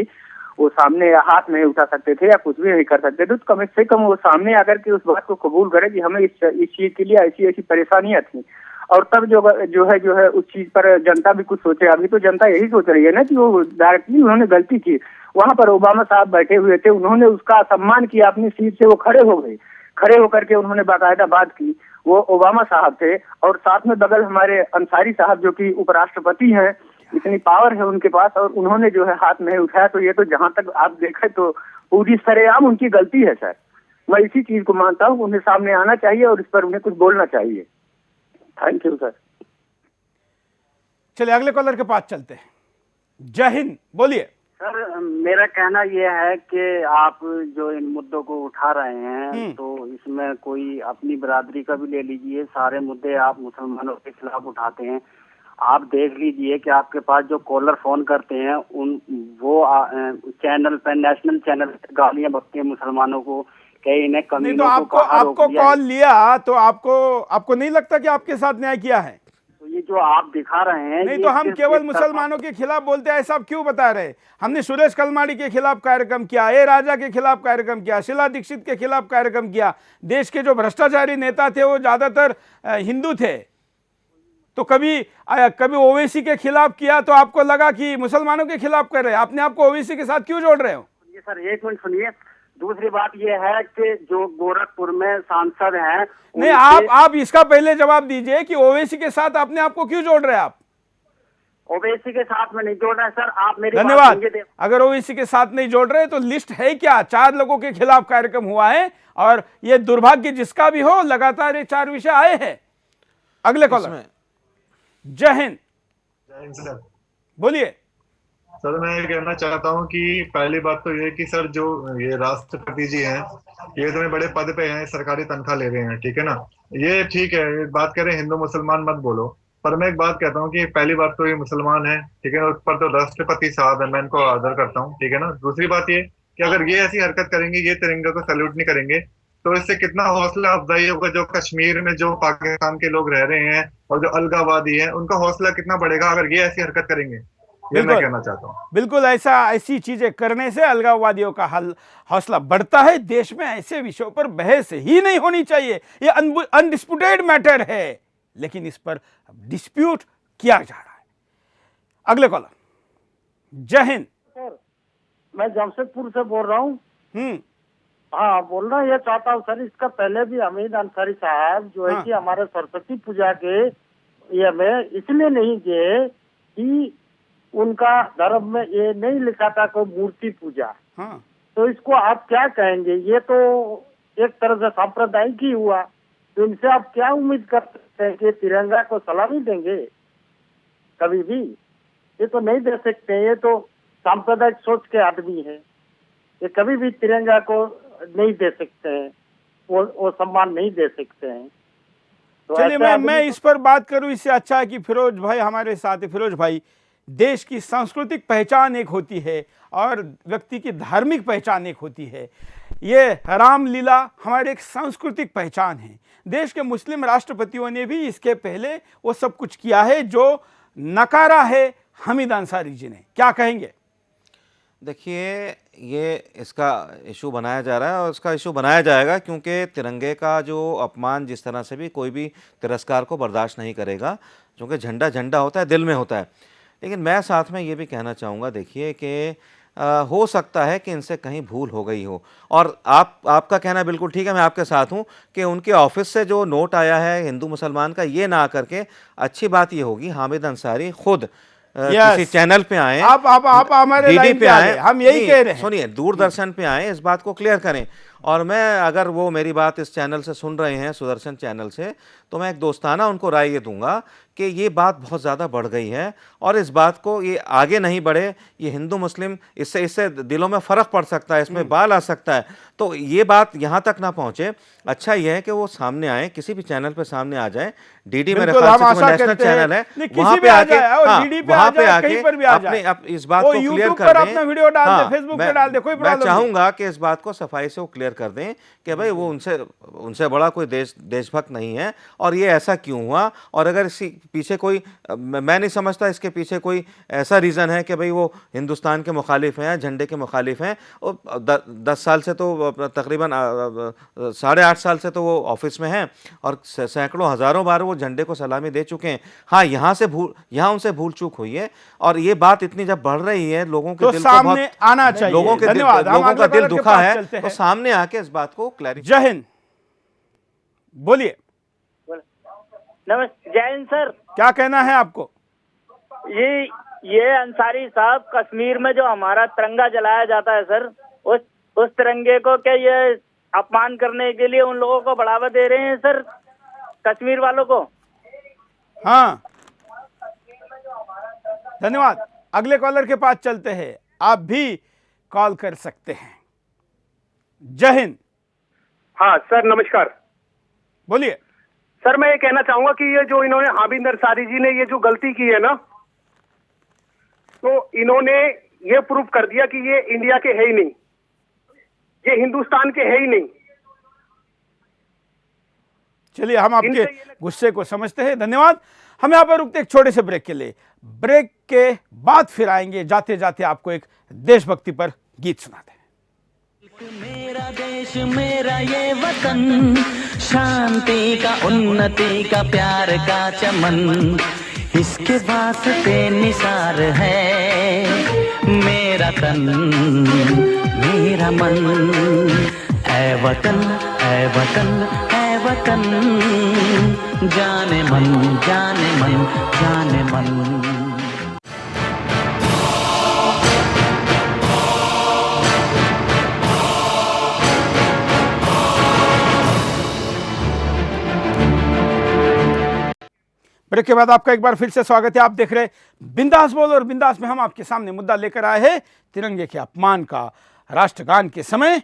वो सामने हाथ नहीं उठा सकते थे या कुछ भी नहीं कर सकते थे, तो कम से कम वो सामने आकर के उस बात को कबूल करे कि हमें इस चीज के लिए ऐसी ऐसी परेशानियां थी, और तब जो है उस चीज पर जनता भी कुछ सोचे। अभी तो जनता यही सोच रही है ना कि वो डायरेक्टली उन्होंने गलती की। वहां पर ओबामा साहब बैठे हुए थे, उन्होंने उसका सम्मान किया, अपनी सीट से वो खड़े हो गए, खड़े होकर के उन्होंने बाकायदा बात की। वो ओबामा साहब थे, और साथ में बगल हमारे अंसारी साहब जो कि उपराष्ट्रपति हैं, इतनी पावर है उनके पास, और उन्होंने जो है हाथ नहीं उठाया। तो ये तो जहां तक आप देखें तो पूरी सरेआम उनकी गलती है सर। मैं इसी चीज को मानता हूँ, उन्हें सामने आना चाहिए और इस पर उन्हें कुछ बोलना चाहिए। Thank you sir. चलिए अगले कॉलर के पास चलते हैं। जय हिंद, बोलिए। सर मेरा कहना यह है कि आप जो इन मुद्दों को उठा रहे हैं तो इसमें कोई अपनी बिरादरी का भी ले लीजिए। सारे मुद्दे आप मुसलमानों के खिलाफ उठाते हैं। आप देख लीजिए कि आपके पास जो कॉलर फोन करते हैं वो चैनल पे, नेशनल चैनल पे गालियां बकते हैं मुसलमानों को कि इन्हें नहीं, तो आपको कॉल लिया तो आपको नहीं लगता कि आपके साथ न्याय किया है? तो ये जो आप दिखा रहे हैं, नहीं तो हम केवल मुसलमानों के खिलाफ बोलते हैं ऐसा आप क्यों बता रहे? हमने सुरेश कलमाड़ी के खिलाफ कार्यक्रम किया, ए राजा के खिलाफ कार्यक्रम किया, शीला दीक्षित के खिलाफ कार्यक्रम किया। देश के जो भ्रष्टाचारी नेता थे वो ज्यादातर हिंदू थे। तो कभी ओवैसी के खिलाफ किया तो आपको लगा कि मुसलमानों के खिलाफ कर रहे हैं। अपने आप को ओवैसी के साथ क्यों जोड़ रहे हो? ये सर एक मिनट सुनिए। दूसरी बात ये है कि जो गोरखपुर में सांसद हैं, नहीं, आप इसका पहले जवाब दीजिए कि ओवैसी के साथ अपने आप को क्यों जोड़ रहे हैं? आप ओवैसी के साथ में नहीं जोड़ रहे हैं सर। आप मेरी धन्यवाद। अगर ओवैसी के साथ नहीं जोड़ रहे तो लिस्ट है क्या? 4 लोगों के खिलाफ कार्यक्रम हुआ है, और ये दुर्भाग्य जिसका भी हो, लगातार ये 4 विषय आए हैं। अगले कॉलर। जय हिंद। जय हिंद सर। बोलिए। सर मैं ये कहना चाहता हूँ कि पहली बात तो ये कि सर जो ये राष्ट्रपति जी हैं, ये इतने बड़े पद पे हैं, सरकारी तनख्वाह ले रहे हैं, ठीक है ना, ये ठीक है। बात करें हिंदू मुसलमान मत बोलो, पर मैं एक बात कहता हूँ कि पहली बात तो ये मुसलमान है, ठीक है, उस पर तो राष्ट्रपति साहब है, मैं इनको आदर करता हूँ, ठीक है ना। दूसरी बात ये कि अगर ये ऐसी हरकत करेंगे, ये तिरंगे को सैल्यूट नहीं करेंगे, तो इससे कितना हौसला अफजाई होगा। जो कश्मीर में जो पाकिस्तान के लोग रह रहे हैं और जो अलगावादी हैं, उनका हौसला कितना बढ़ेगा अगर ये ऐसी हरकत करेंगे। ये मैं कहना चाहता हूँ। बिल्कुल, ऐसी चीजें करने से अलगाववादियों का हौसला बढ़ता है। देश में ऐसे विषयों पर बहस ही नहीं होनी चाहिए। ये अनडिस्प्यूटेड मैटर है, लेकिन इस पर डिस्प्यूट किया जा रहा है। अगले कॉलर। जय हिंद। सर मैं जमशेदपुर से बोल रहा हूँ। हाँ, बोलना ये चाहता हूँ सर, इसका पहले भी हमीद अंसारी साहब जो है कि हमारे सरस्वती पूजा के ये में इसलिए नहीं गए कि उनका धर्म में ये नहीं लिखा था कोई मूर्ति पूजा। तो इसको आप क्या कहेंगे? ये तो एक तरह से सांप्रदायिक ही हुआ। तो इनसे आप क्या उम्मीद कर सकते हैं कि तिरंगा को सलामी देंगे? कभी भी ये तो नहीं दे सकते। ये तो सांप्रदायिक सोच के आदमी है, ये कभी भी तिरंगा को नहीं दे सकते हैं, वो सम्मान नहीं दे सकते हैं। तो चलिए मैं इस पर बात करूं, इससे अच्छा है कि फिरोज भाई हमारे साथ है। फिरोज भाई, देश की सांस्कृतिक पहचान एक होती है और व्यक्ति की धार्मिक पहचान एक होती है। ये रामलीला हमारी एक सांस्कृतिक पहचान है। देश के मुस्लिम राष्ट्रपतियों ने भी इसके पहले वो सब कुछ किया है जो नकारा है हमीद अंसारी जी ने। क्या कहेंगे? देखिए, ये इसका इशू बनाया जा रहा है और इसका इशू बनाया जाएगा, क्योंकि तिरंगे का जो अपमान जिस तरह से भी कोई भी तिरस्कार को बर्दाश्त नहीं करेगा, क्योंकि झंडा झंडा होता है, दिल में होता है। लेकिन मैं साथ में ये भी कहना चाहूँगा, देखिए कि हो सकता है कि इनसे कहीं भूल हो गई हो, और आपका कहना बिल्कुल ठीक है, मैं आपके साथ हूँ कि उनके ऑफिस से जो नोट आया है हिंदू मुसलमान का, ये ना करके अच्छी बात ये होगी हामिद अंसारी खुद किसी चैनल पे आए, आप हमारे डीडी पे आए, हम यही कह रहे हैं। सुनिए, दूरदर्शन पे आए, इस बात को क्लियर करें। और मैं, अगर वो मेरी बात इस चैनल से सुन रहे हैं, सुदर्शन चैनल से, तो मैं एक दोस्ताना उनको राय ये दूंगा कि ये बात बहुत ज़्यादा बढ़ गई है और इस बात को ये आगे नहीं बढ़े। ये हिंदू मुस्लिम, इससे दिलों में फ़र्क पड़ सकता है, इसमें बाल आ सकता है। तो ये बात यहाँ तक ना पहुँचे। अच्छा ये है कि वो सामने आए, किसी भी चैनल पे सामने आ जाए। डीडी मेरे ख्याल से कोई नेशनल चैनल है, वहाँ पे आके अपने इस बात को क्लियर कर दें। वीडियो डाल दे, फेसबुक पे डाल दे, कोई मैं चाहूँगा कि इस बात को सफाई से वो क्लियर कर दें कि भाई वो उनसे बड़ा कोई देशभक्त नहीं है और ये ऐसा क्यों हुआ, और अगर इसी पीछे कोई, मैं नहीं समझता इसके पीछे कोई ऐसा रीज़न है कि भाई वो हिंदुस्तान के मुखालिफ हैं, झंडे के मुखालिफ हैं। और 10 साल से तो तकरीबन 8.5 साल से तो वो ऑफिस में हैं और सैकड़ों हज़ारों बार वो झंडे को सलामी दे चुके हैं। हाँ, यहाँ उनसे भूल चूक हुई है, और ये बात इतनी जब बढ़ रही है लोगों के तो दिल सामने आना चाहिए। लोगों का दिल दुखा है, तो सामने आके इस बात को क्लैरिफाई। जय हिंद, बोलिए। नमस्ते, जय हिंद सर। क्या कहना है आपको? ये अंसारी साहब, कश्मीर में जो हमारा तिरंगा जलाया जाता है सर, उस तिरंगे को क्या ये अपमान करने के लिए उन लोगों को बढ़ावा दे रहे हैं सर, कश्मीर वालों को? हाँ, धन्यवाद। अगले कॉलर के पास चलते हैं, आप भी कॉल कर सकते हैं। जय हिंद। हाँ सर, नमस्कार। बोलिए सर। मैं ये कहना चाहूंगा कि ये जो इन्होंने हामिद अंसारी जी ने ये जो गलती की है ना, तो इन्होंने ये प्रूफ कर दिया कि ये इंडिया के है ही नहीं, ये हिंदुस्तान के है ही नहीं। चलिए, हम आपके गुस्से को समझते हैं, धन्यवाद। हम यहाँ पर रुकते एक छोटे से ब्रेक के लिए। ब्रेक के बाद फिर आएंगे, जाते जाते आपको एक देशभक्ति पर गीत सुनाते हैं। मेरा देश मेरा ये वतन, शांति का उन्नति का प्यार का चमन, इसके वास्ते निसार है मेरा तन मेरा मन। ऐ वतन ऐ वतन ऐ वतन, जाने मन जाने मन जाने मन। ब्रेक के बाद आपका एक बार फिर से स्वागत है। आप देख रहे बिंदास बोल, और बिंदास में हम आपके सामने मुद्दा लेकर आए हैं तिरंगे के अपमान का। राष्ट्रगान के समय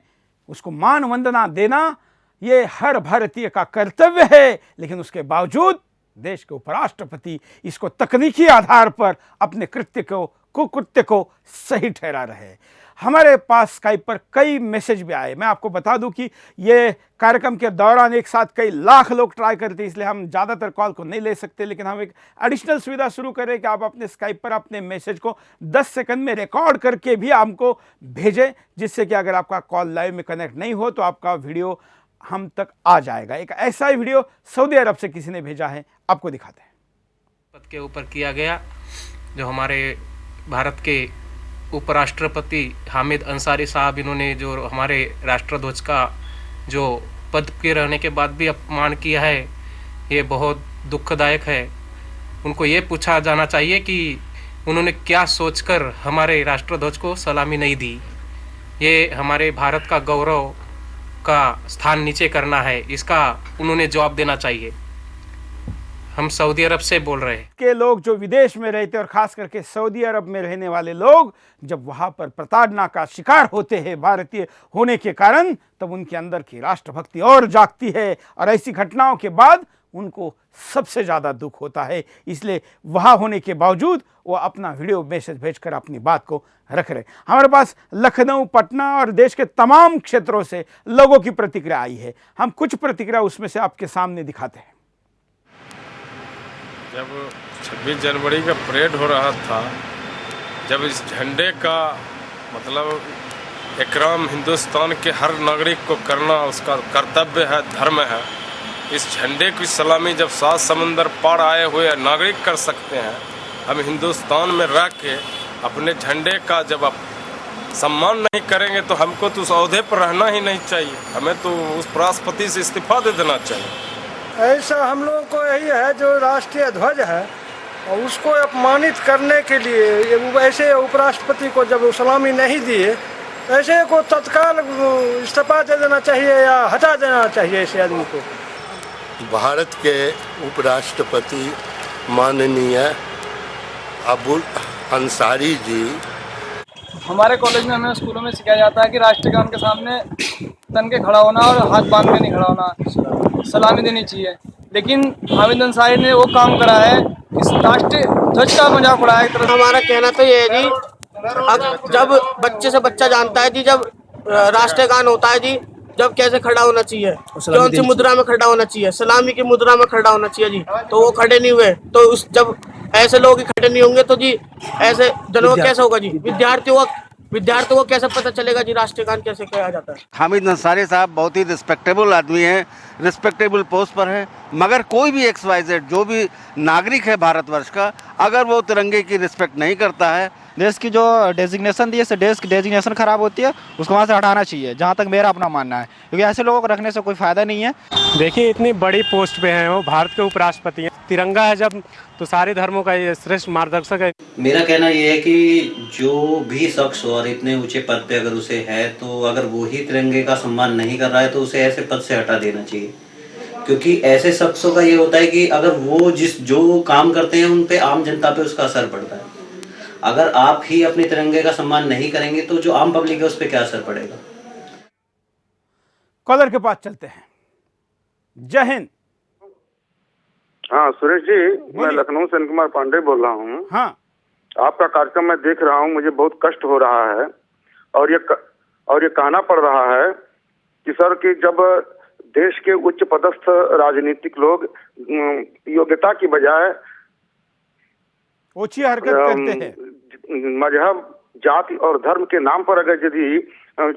उसको मान वंदना देना ये हर भारतीय का कर्तव्य है, लेकिन उसके बावजूद देश के उपराष्ट्रपति इसको तकनीकी आधार पर अपने कुकृत्य को सही ठहरा रहे। हमारे पास स्काइप पर कई मैसेज भी आए। मैं आपको बता दूं कि ये कार्यक्रम के दौरान एक साथ कई लाख लोग ट्राई करते, इसलिए हम ज़्यादातर कॉल को नहीं ले सकते, लेकिन हम एक एडिशनल सुविधा शुरू करें कि आप अपने स्काइप पर अपने मैसेज को 10 सेकंड में रिकॉर्ड करके भी हमको भेजें, जिससे कि अगर आपका कॉल लाइव में कनेक्ट नहीं हो तो आपका वीडियो हम तक आ जाएगा। एक ऐसा ही वीडियो सऊदी अरब से किसी ने भेजा है, आपको दिखाते हैं। पद के ऊपर किया गया, जो हमारे भारत के उपराष्ट्रपति हामिद अंसारी साहब, इन्होंने जो हमारे राष्ट्रध्वज का जो पद के रहने के बाद भी अपमान किया है, ये बहुत दुखदायक है। उनको ये पूछा जाना चाहिए कि उन्होंने क्या सोचकर हमारे राष्ट्रध्वज को सलामी नहीं दी। ये हमारे भारत का गौरव का स्थान नीचे करना है, इसका उन्होंने जवाब देना चाहिए। हम सऊदी अरब से बोल रहे हैं के लोग जो विदेश में रहते और खास करके सऊदी अरब में रहने वाले लोग, जब वहां पर प्रताड़ना का शिकार होते हैं भारतीय होने के कारण, तब उनके अंदर की राष्ट्रभक्ति और जागती है, और ऐसी घटनाओं के बाद उनको सबसे ज़्यादा दुख होता है। इसलिए वहाँ होने के बावजूद वो अपना वीडियो मैसेज भेजकर अपनी बात को रख रहे। हमारे पास लखनऊ, पटना और देश के तमाम क्षेत्रों से लोगों की प्रतिक्रिया आई है। हम कुछ प्रतिक्रिया उसमें से आपके सामने दिखाते हैं। जब 26 जनवरी का परेड हो रहा था, जब इस झंडे का मतलब इकराम हिंदुस्तान के हर नागरिक को करना उसका कर्तव्य है, धर्म है। इस झंडे की सलामी जब 7 समंदर पार आए हुए नागरिक कर सकते हैं, हम हिंदुस्तान में रह के अपने झंडे का जब आप सम्मान नहीं करेंगे तो हमको तो उस ओहदे पर रहना ही नहीं चाहिए। हमें तो उस राष्ट्रपति से इस्तीफा दे देना चाहिए। ऐसा हम लोगों को यही है, जो राष्ट्रीय ध्वज है और उसको अपमानित करने के लिए ऐसे उपराष्ट्रपति को जब सलामी नहीं दिए, तो ऐसे को तत्काल इस्तीफा दे देना चाहिए या हटा देना चाहिए ऐसे आदमी को। भारत के उपराष्ट्रपति माननीय अबुल अंसारी जी, हमारे कॉलेज में हमें स्कूलों में सिखाया जाता है कि राष्ट्रगान के सामने तन के खड़ा होना और हाथ बांध के नहीं खड़ा होना, सलामी देनी चाहिए। लेकिन हामिद अंसारी ने वो काम करा है, इस राष्ट्रीय ध्वज का मजाक उड़ाया एक तरह। हमारा कहना तो ये है जी, अब जब बच्चे से बच्चा जानता है जी, जब राष्ट्रगान होता है जी, जब कैसे खड़ा होना चाहिए, कौन सी मुद्रा में खड़ा होना चाहिए, सलामी की मुद्रा में खड़ा होना चाहिए जी, तो वो खड़े नहीं हुए। तो उस जब ऐसे लोग ही खड़े नहीं होंगे तो जी ऐसे जनों का कैसे होगा जी, विद्यार्थियों को कैसे पता चलेगा जी राष्ट्रगान कैसे कहा जाता है। हामिद अंसारी साहब बहुत ही रिस्पेक्टेबल आदमी हैं, रिस्पेक्टेबल पोस्ट पर हैं, मगर कोई भी XYZ जो भी नागरिक है भारतवर्ष का, अगर वो तिरंगे की रिस्पेक्ट नहीं करता है, देश की जो डेजिग्नेशन दी है, देश की डेजिग्नेशन खराब होती है, उसको वहाँ से हटाना चाहिए, जहाँ तक मेरा अपना मानना है, क्योंकि ऐसे लोगों को रखने से कोई फायदा नहीं है। देखिए इतनी बड़ी पोस्ट पे हैं वो, भारत के उपराष्ट्रपति हैं, तिरंगा है जब तो सारे धर्मों का ये श्रेष्ठ मार्गदर्शक है। मेरा कहना ये है कि जो भी शख्स और इतने ऊंचे पद पे अगर उसे है, तो अगर वो ही तिरंगे का सम्मान नहीं कर रहा है तो उसे ऐसे पद से हटा देना चाहिए, क्योंकि ऐसे शख्सों का ये होता है कि अगर वो जो काम करते हैं उन पे आम जनता पे उसका असर पड़ता है। अगर आप ही अपने तिरंगे का सम्मान नहीं करेंगे तो जो आम पब्लिक है उस पर क्या असर पड़ेगा। कॉलर के पास चलते हैं। जय हिंद। हाँ सुरेश जी, मैं लखनऊ से अनिल कुमार पांडे बोल रहा हूँ। हाँ, आपका कार्यक्रम मैं देख रहा हूँ, मुझे बहुत कष्ट हो रहा है और ये कहना पड़ रहा है कि सर कि जब देश के उच्च पदस्थ राजनीतिक लोग योग्यता की बजाय ओछी हरकत करते हैं, मजहब, जाति और धर्म के नाम पर अगर यदि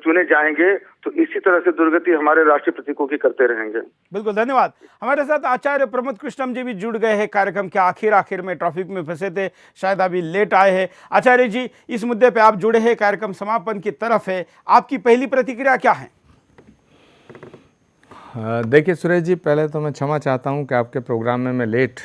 चुने जाएंगे तो इसी तरह से दुर्गति हमारे राष्ट्रीय प्रतीकों की करते रहेंगे। बिल्कुल, धन्यवाद। हमारे साथ आचार्य प्रमोद कृष्णम जी भी जुड़ गए हैं कार्यक्रम के आखिर में, ट्रैफिक में फंसे थे, शायद अभी लेट आए हैं। आचार्य जी, इस मुद्दे पे आप जुड़े हैं, कार्यक्रम समापन की तरफ है, आपकी पहली प्रतिक्रिया क्या है? देखिए सुरेश जी, पहले तो मैं क्षमा चाहता हूं कि आपके प्रोग्राम में मैं लेट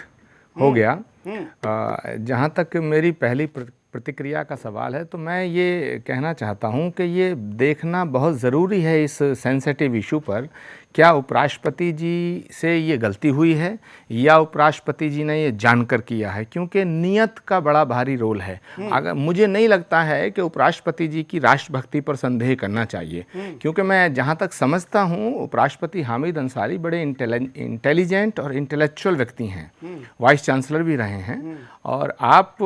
हो गया। जहां तक मेरी पहली प्रतिक्रिया का सवाल है, तो मैं ये कहना चाहता हूं कि ये देखना बहुत ज़रूरी है इस सेंसिटिव इशू पर, क्या उपराष्ट्रपति जी से ये गलती हुई है या उपराष्ट्रपति जी ने ये जानकर किया है, क्योंकि नियत का बड़ा भारी रोल है। अगर मुझे नहीं लगता है कि उपराष्ट्रपति जी की राष्ट्रभक्ति पर संदेह करना चाहिए, क्योंकि मैं जहाँ तक समझता हूँ उपराष्ट्रपति हामिद अंसारी बड़े इंटेलिजेंट और इंटेलेक्चुअल व्यक्ति हैं, वाइस चांसलर भी रहे हैं। और आप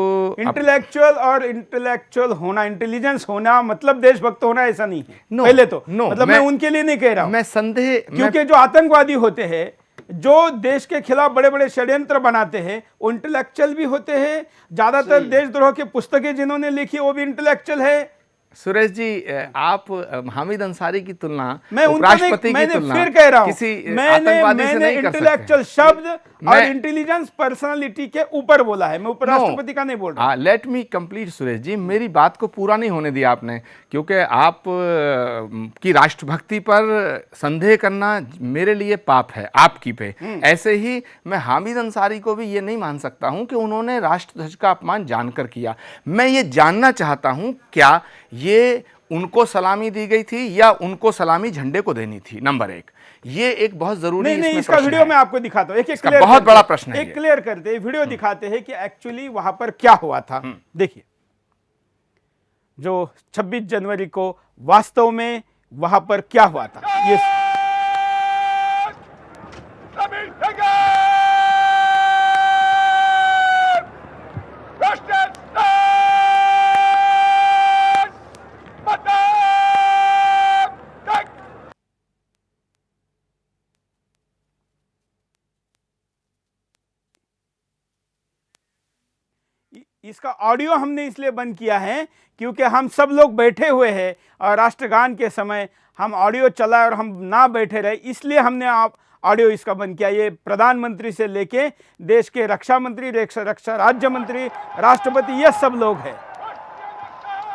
इंटेलेक्चुअल होना, इंटेलिजेंस होना मतलब देशभक्त होना ऐसा नहीं है। पहले तो मतलब मैं उनके लिए नहीं कह रहा हूँ, मैं संदेह, क्योंकि जो आतंकवादी होते हैं, जो देश के खिलाफ बड़े बड़े षड्यंत्र बनाते हैं, वो इंटेलेक्चुअल भी होते हैं। ज्यादातर देशद्रोह की पुस्तकें जिन्होंने लिखी वो भी इंटेलेक्चुअल है। सुरेश जी, आप हामिद अंसारी की तुलना मैं उपराष्ट्रपति की तुलना फिर कह रहा हूं, किसी आतंकवादी से नहीं कर सकते। इंटेलेक्चुअल शब्द और इंटेलिजेंस पर्सनालिटी के ऊपर बोला है, मैं उपराष्ट्रपति का नहीं बोल रहा। Let me complete Suresh ji, मेरी बात को पूरा नहीं होने दिया आपने, क्योंकि आप की राष्ट्रभक्ति पर संदेह करना मेरे लिए पाप है आपकी पे। ऐसे ही मैं हामिद अंसारी को भी ये नहीं मान सकता हूं कि उन्होंने राष्ट्रध्वज का अपमान जानकर किया। मैं ये जानना चाहता हूं क्या ये उनको सलामी दी गई थी या उनको सलामी झंडे को देनी थी, नंबर एक। ये एक बहुत जरूरी नहीं, इसका वीडियो मैं आपको दिखाता हूँ, एक बहुत बड़ा प्रश्न है, एक क्लियर करते वीडियो दिखाते हैं कि एक्चुअली वहां पर क्या हुआ था। देखिए, जो 26 जनवरी को वास्तव में वहां पर क्या हुआ था। ये इसका ऑडियो हमने इसलिए बंद किया है क्योंकि हम सब लोग बैठे हुए हैं और राष्ट्रगान के समय हम ऑडियो चला और हम ना बैठे रहे, इसलिए हमने ऑडियो इसका बंद किया। ये प्रधानमंत्री से लेके देश के रक्षा मंत्री, रक्षा राज्य मंत्री, राष्ट्रपति, ये सब लोग हैं।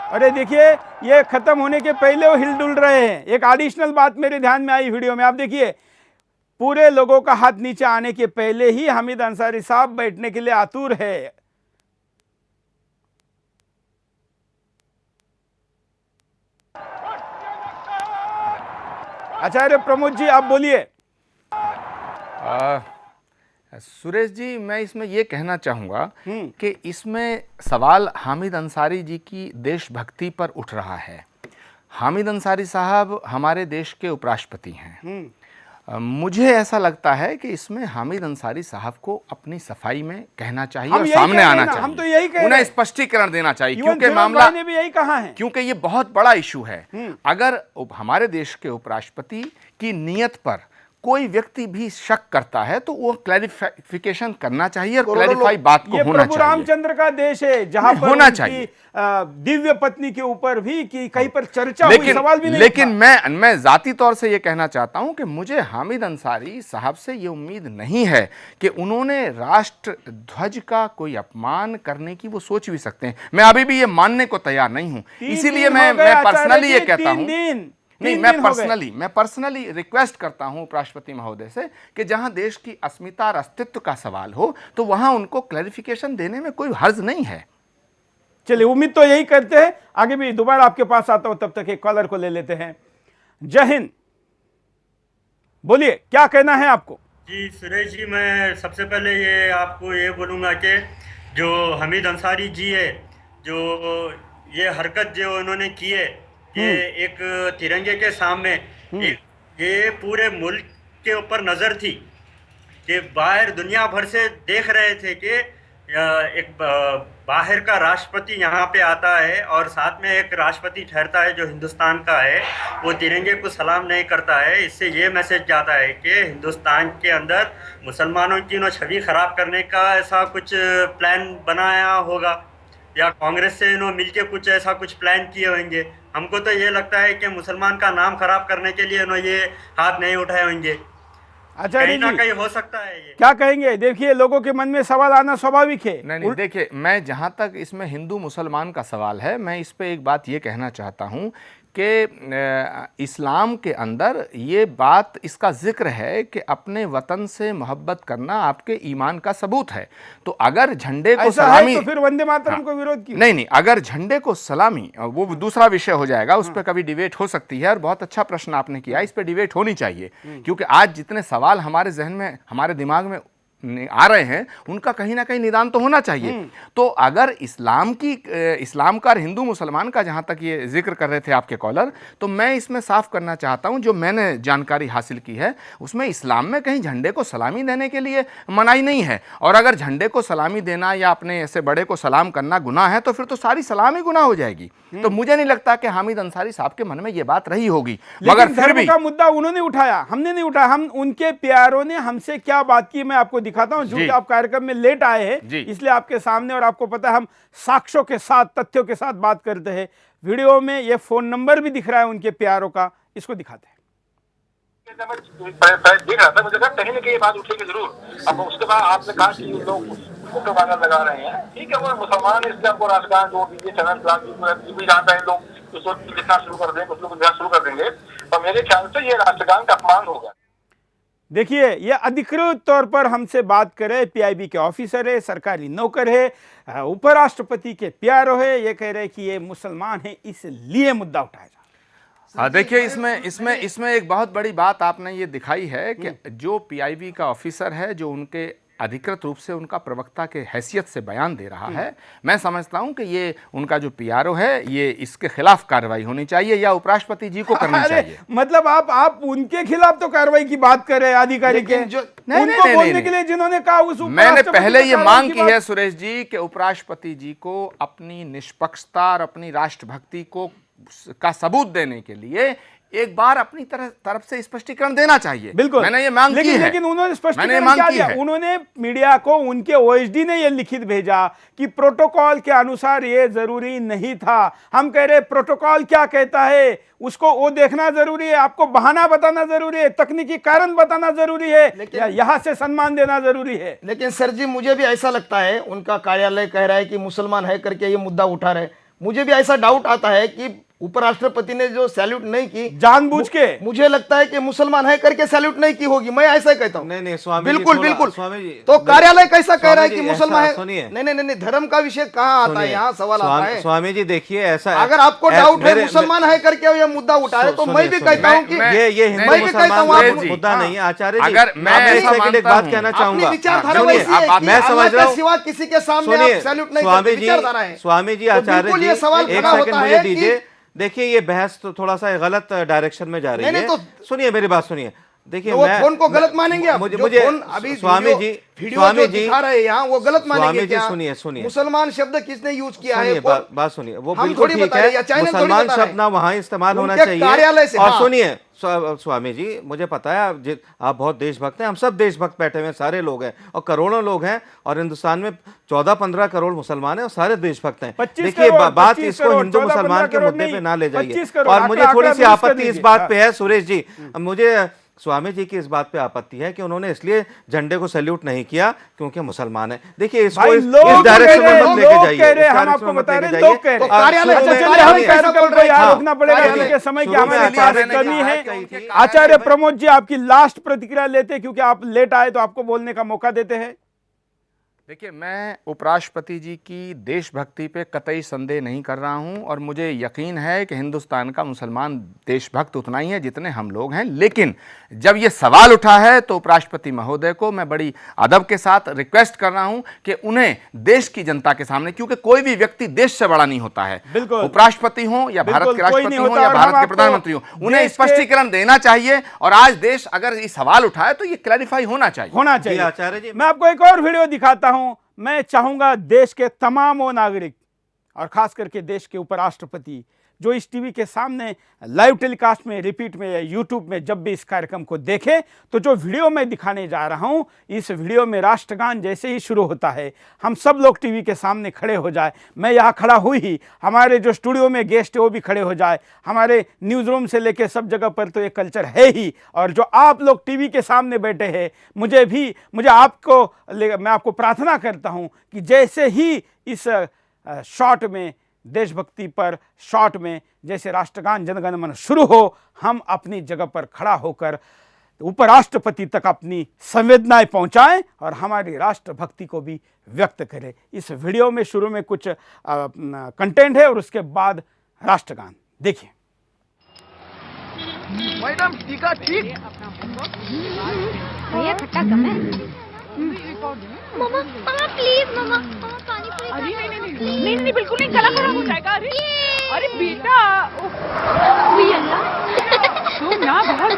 अरे देखिए, ये खत्म होने के पहले वो हिलडुल रहे हैं। एक एडिशनल बात मेरे ध्यान में आई वीडियो में, आप देखिए, पूरे लोगों का हाथ नीचे आने के पहले ही हामिद अंसारी साहब बैठने के लिए आतुर है। आचार्य प्रमोद जी, आप बोलिए। सुरेश जी, मैं इसमें यह कहना चाहूँगा कि इसमें सवाल हामिद अंसारी जी की देशभक्ति पर उठ रहा है। हामिद अंसारी साहब हमारे देश के उपराष्ट्रपति हैं। मुझे ऐसा लगता है कि इसमें हामिद अंसारी साहब को अपनी सफाई में कहना चाहिए हम और यही सामने कह रहे आना हैं ना, चाहिए। हम तो यही कह रहे उन्हें हैं। स्पष्टीकरण देना चाहिए, इवन क्योंकि फिरोज मामला, भाई ने भी यही कहा है। क्योंकि ये बहुत बड़ा इशू है। अगर हमारे देश के उपराष्ट्रपति की नीयत पर कोई व्यक्ति भी शक करता है तो वो क्लैरिफिकेशन करना चाहिए और क्लैरिफाई बात को ये होना प्रभु चाहिए। रामचंद्र का देश है जहां पर होना उनकी, चाहिए। दिव्य पत्नी के ऊपर भी कि कहीं पर चर्चा हुई, सवाल भी नहीं लेकिन उठा। मैं जाती तौर से ये कहना चाहता हूं कि मुझे हामिद अंसारी साहब से ये उम्मीद नहीं है कि उन्होंने राष्ट्र ध्वज का कोई अपमान करने की वो सोच भी सकते हैं। मैं अभी भी ये मानने को तैयार नहीं हूं, इसीलिए मैं पर्सनली ये कहता हूं, नहीं, मैं पर्सनली रिक्वेस्ट करता हूं उपराष्ट्रपति महोदय से कि जहां देश की अस्मिता और अस्तित्व का सवाल हो तो वहां उनको क्लैरिफिकेशन देने में कोई हर्ज नहीं है। चलिए, उम्मीद तो यही करते हैं। आगे भी दोबारा आपके पास आता हूं, तब तक एक कॉलर को ले लेते हैं। जय हिंद, बोलिए क्या कहना है आपको? जी सुरेश जी, मैं सबसे पहले ये आपको ये बोलूँगा कि जो हामिद अंसारी जी है, जो ये हरकत जो उन्होंने की है कि एक तिरंगे के सामने ये पूरे मुल्क के ऊपर नज़र थी कि बाहर दुनिया भर से देख रहे थे कि एक बाहर का राष्ट्रपति यहाँ पे आता है और साथ में एक राष्ट्रपति ठहरता है जो हिंदुस्तान का है, वो तिरंगे को सलाम नहीं करता है। इससे ये मैसेज जाता है कि हिंदुस्तान के अंदर मुसलमानों की छवि खराब करने का ऐसा कुछ प्लान बनाया होगा या कांग्रेस से मिलके कुछ ऐसा कुछ प्लान किए होंगे। हमको तो ये लगता है कि मुसलमान का नाम खराब करने के लिए ये हाथ नहीं उठाए होंगे। आचार्य कहीं ना जी, कहीं हो सकता है ये। क्या कहेंगे? देखिए, लोगों के मन में सवाल आना स्वाभाविक है। नहीं, देखिए, मैं जहां तक इसमें हिंदू मुसलमान का सवाल है, मैं इस पे एक बात ये कहना चाहता हूं कि इस्लाम के अंदर ये बात, इसका जिक्र है कि अपने वतन से मोहब्बत करना आपके ईमान का सबूत है। तो अगर झंडे को सलामी, तो फिर वंदे मातरम को विरोध क्यों? नहीं, अगर झंडे को सलामी, वो दूसरा विषय हो जाएगा, उस पर कभी डिबेट हो सकती है। और बहुत अच्छा प्रश्न आपने किया, इस पर डिबेट होनी चाहिए, क्योंकि आज जितने सवाल हमारे जहन में, हमारे दिमाग में आ रहे हैं, उनका कहीं ना कहीं निदान तो होना चाहिए। तो अगर इस्लाम का और हिंदू मुसलमान का जहां तक ये जिक्र कर रहे थे आपके कॉलर, तो मैं इसमें साफ करना चाहता हूं, जो मैंने जानकारी हासिल की है उसमें इस्लाम में कहीं झंडे को सलामी देने के लिए मनाही नहीं है। और अगर झंडे को सलामी देना या अपने ऐसे बड़े को सलाम करना गुनाह है तो फिर तो सारी सलाम ही गुनाह हो जाएगी। तो मुझे नहीं लगता कि हामिद अंसारी साहब के मन में ये बात रही होगी। मगर फिर भी का मुद्दा उन्होंने उठाया, हमने नहीं उठाया। हम, उनके प्यारों ने हमसे क्या बात की, मैं आपको दिखाता हूं। जो आप कार्यक्रम में लेट आए हैं इसलिए आपके सामने, और आपको पता है हम साक्ष्यों के साथ, तथ्यों के साथ बात करते हैं। वीडियो में ये फोन नंबर भी दिख रहा है उनके प्यारों का, इसको दिखाते हैं। देख रहा था, मुझे लगा कहीं ना कहीं ये बात उठेगी जरूर। अब उसके बाद आपने कहा कि लोग फोटो बैनर लगा रहे हैं, ठीक है, वो मुसलमान इस्लाम को राजकारण जो भी चैनल भी जानता है, लोग उसको लिखना शुरू कर देंगे, कुछ लोग लिखना शुरू कर देंगे, और मेरे ख्याल से ये राष्ट्रगान का अपमान होगा। देखिए, ये अधिकृत तौर पर हमसे बात करे, पीआईबी के ऑफिसर है, सरकारी नौकर है, उपराष्ट्रपति के प्यारो है, ये कह रहे कि ये मुसलमान है, इसलिए मुद्दा उठाया जा। देखिए, इसमें एक बहुत बड़ी बात आपने ये दिखाई है कि जो पीआईबी का ऑफिसर है, जो उनके अधिकृत रूप से उनका प्रवक्ता के हैसियत से बयान दे रहा है, मैं समझता हूं कि ये उनका जो पीआरओ है, ये इसके खिलाफ कार्रवाई होनी चाहिए या उपराष्ट्रपति जी को करनी चाहिए। मतलब आप उनके खिलाफ तो कार्रवाई की बात कर रहे हैं, आधिकारिक है उनको बोलने के लिए जिन्होंने कहा, उस मैंने पहले ये मांग की है सुरेश जी कि उपराष्ट्रपति जी को अपनी निष्पक्षता और अपनी राष्ट्रभक्ति का सबूत देने के लिए एक बार अपनी तरफ से स्पष्टीकरण देना चाहिए। बिल्कुल, मैंने ये मांग की है, लेकिन उन्होंने स्पष्टीकरण क्या दिया? उन्होंने मीडिया को, उनके ओएसडी ने ये लिखित भेजा कि प्रोटोकॉल के अनुसार ये जरूरी नहीं था। हम कह रहे प्रोटोकॉल क्या कहता है उसको वो देखना जरूरी है, आपको बहाना बताना जरूरी है, तकनीकी कारण बताना जरूरी है, यहाँ से सम्मान देना जरूरी है। लेकिन सर जी, मुझे भी ऐसा लगता है, उनका कार्यालय कह रहा है कि मुसलमान है करके ये मुद्दा उठा रहे, मुझे भी ऐसा डाउट आता है कि उपराष्ट्रपति ने जो सैल्यूट नहीं की जानबूझ के, मुझे लगता है कि मुसलमान है करके सैल्यूट नहीं की होगी, मैं ऐसा कहता हूं। नहीं स्वामी बिल्कुल बिल्कुल स्वामी जी, तो कार्यालय कैसा कह रहा है कि मुसलमान है? सुनिए, नहीं, धर्म का विषय कहाँ आता है, यहाँ सवाल आता है। स्वामी जी देखिए, ऐसा अगर आपको डाउट है मुसलमान है करके ये मुद्दा उठाए, तो मैं भी कहता हूँ कि ये हिंदू मुसलमान मुद्दा नहीं है। आचार्य जी, अगर मैं एक बात कहना चाहूंगा, मैं समझ रहा हूँ, सिवा किसी के सामने आप सैल्यूट नहीं करते, विचारधारा है। स्वामी जी, आचार्य जी, एक सेकंड मुझे दीजिए। देखिए, ये बहस तो थोड़ा सा गलत डायरेक्शन में जा रही है। सुनिए मेरी बात सुनिए। देखिए तो वो मैं फोन को गलत मानेंगे आप? मुझे जो मुझे फोन अभी स्वामी जी वीडियो जो दिखा रहे हैं यहाँ, वो गलत स्वामी मानेंगे जी, क्या? सुनिए मुसलमान शब्द किसने यूज किया है? सुनिए, बात सुनिए, वो हम बिल्कुल थोड़ी ठीक बता रहे हैं, या है, चैनल थोड़ी मुसलमान बता रहे हैं। शब्द ना वहाँ इस्तेमाल होना उनके चाहिए। कार्यालय से, और हाँ। सुनिए स्वामी जी, मुझे पता है आप बहुत देशभक्त हैं, हम सब देशभक्त बैठे हुए हैं, सारे लोग हैं और करोड़ों लोग हैं, और हिंदुस्तान में 14-15 करोड़ मुसलमान हैं और सारे देशभक्त हैं। 25 देखिए करोड़, बात 25 इसको करोड़, हिंदू 14-15 मुसलमान के करोड़ मुद्दे पे नहीं, ना ले जाइए। 25 करोड़, और मुझे आंकड़ा थोड़ी सी दुरुस्त कर आपत्ति इस दीजिए। बात हाँ। पे है सुरेश जी, मुझे स्वामी जी की इस बात पे आपत्ति है कि उन्होंने इसलिए झंडे को सैल्यूट नहीं किया क्योंकि मुसलमान है। देखिए इसको भाई इस लोग डायरेक्शन में लोग मत लेके जाइए, कह रहे हैं, इस हम डायरेक्शन आपको में मत बता लेके रहे हैं, जाइए। लोग कह रहे हैं। कार्यालय अच्छा, से- चलिए, कार्यालय हमें से ऐसा कार्यक्रम बोल को रहे हैं। यहाँ हाँ, रोकना पड़ेगा कार्यालय। क्योंकि समय की शुरू में हमारे आचार्य पास ने कमी बात है। कही थी। आचार्य प्रमोद जी, आपकी लास्ट प्रतिक्रिया लेते, क्योंकि आप लेट आए तो आपको बोलने का मौका देते हैं। देखिए, मैं उपराष्ट्रपति जी की देशभक्ति पे कतई संदेह नहीं कर रहा हूं, और मुझे यकीन है कि हिंदुस्तान का मुसलमान देशभक्त उतना ही है जितने हम लोग हैं। लेकिन जब ये सवाल उठा है तो उपराष्ट्रपति महोदय को मैं बड़ी अदब के साथ रिक्वेस्ट कर रहा हूं कि उन्हें देश की जनता के सामने, क्योंकि कोई भी व्यक्ति देश से बड़ा नहीं होता है, बिल्कुल। उपराष्ट्रपति हो या भारत के राष्ट्रपति हो या भारत के प्रधानमंत्री हो, उन्हें देश के- स्पष्टीकरण देना चाहिए। और आज देश अगर ये सवाल उठाए तो ये क्लैरिफाई होना चाहिए। आचार्य जी, मैं आपको एक और वीडियो दिखाता हूं। मैं चाहूंगा देश के तमाम वो नागरिक, और खास करके देश के उपराष्ट्रपति, जो इस टीवी के सामने लाइव टेलीकास्ट में, रिपीट में या यूट्यूब में जब भी इस कार्यक्रम को देखें, तो जो वीडियो मैं दिखाने जा रहा हूं, इस वीडियो में राष्ट्रगान जैसे ही शुरू होता है, हम सब लोग टीवी के सामने खड़े हो जाए। मैं यहाँ खड़ा हुई ही, हमारे जो स्टूडियो में गेस्ट है वो भी खड़े हो जाए, हमारे न्यूज़ रूम से लेके सब जगह पर तो ये कल्चर है ही। और जो आप लोग टीवी के सामने बैठे हैं, मैं आपको प्रार्थना करता हूँ कि जैसे ही इस शॉट में, देशभक्ति पर शॉट में, जैसे राष्ट्रगान जनगण मन शुरू हो, हम अपनी जगह पर खड़ा होकर उपराष्ट्रपति तक अपनी संवेदनाएं पहुंचाएं और हमारी राष्ट्रभक्ति को भी व्यक्त करें। इस वीडियो में शुरू में कुछ कंटेंट है और उसके बाद राष्ट्रगान देखिए। मैडम टीका ठीक। भैया खट्टा कम है। मामा प्लीज मामा पानी पूरी। अरे नहीं बिल्कुल नहीं, गला खराब हो जाएगा। अरे बेटा, तुम ना बहुत।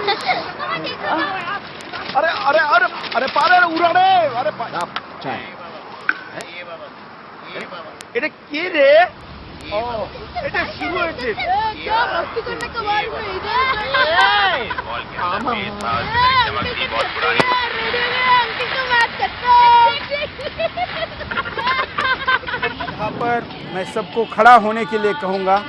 अरे पारे उड़ाड़े, अरे এটা কি রে? এটা শুরু হয়েছে। क्या मस्ती करने का बार में इधर यहाँ पर मैं सबको खड़ा होने के लिए कहूँगा।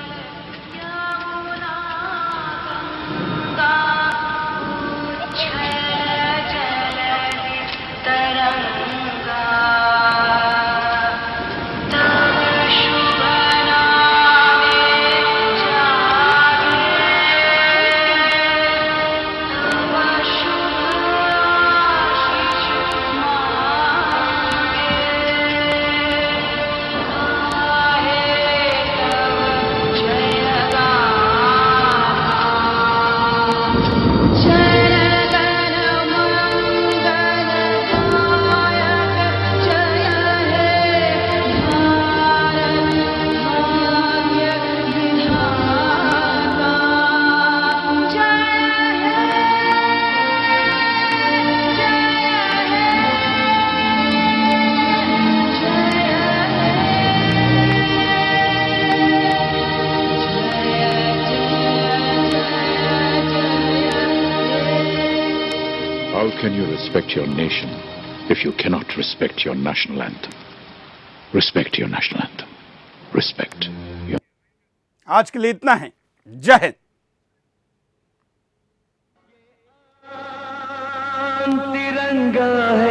How can you respect your nation if you cannot respect your national anthem? Respect your national anthem. Respect your... आज के लिए इतना है। जय हिंद। तिरंगा है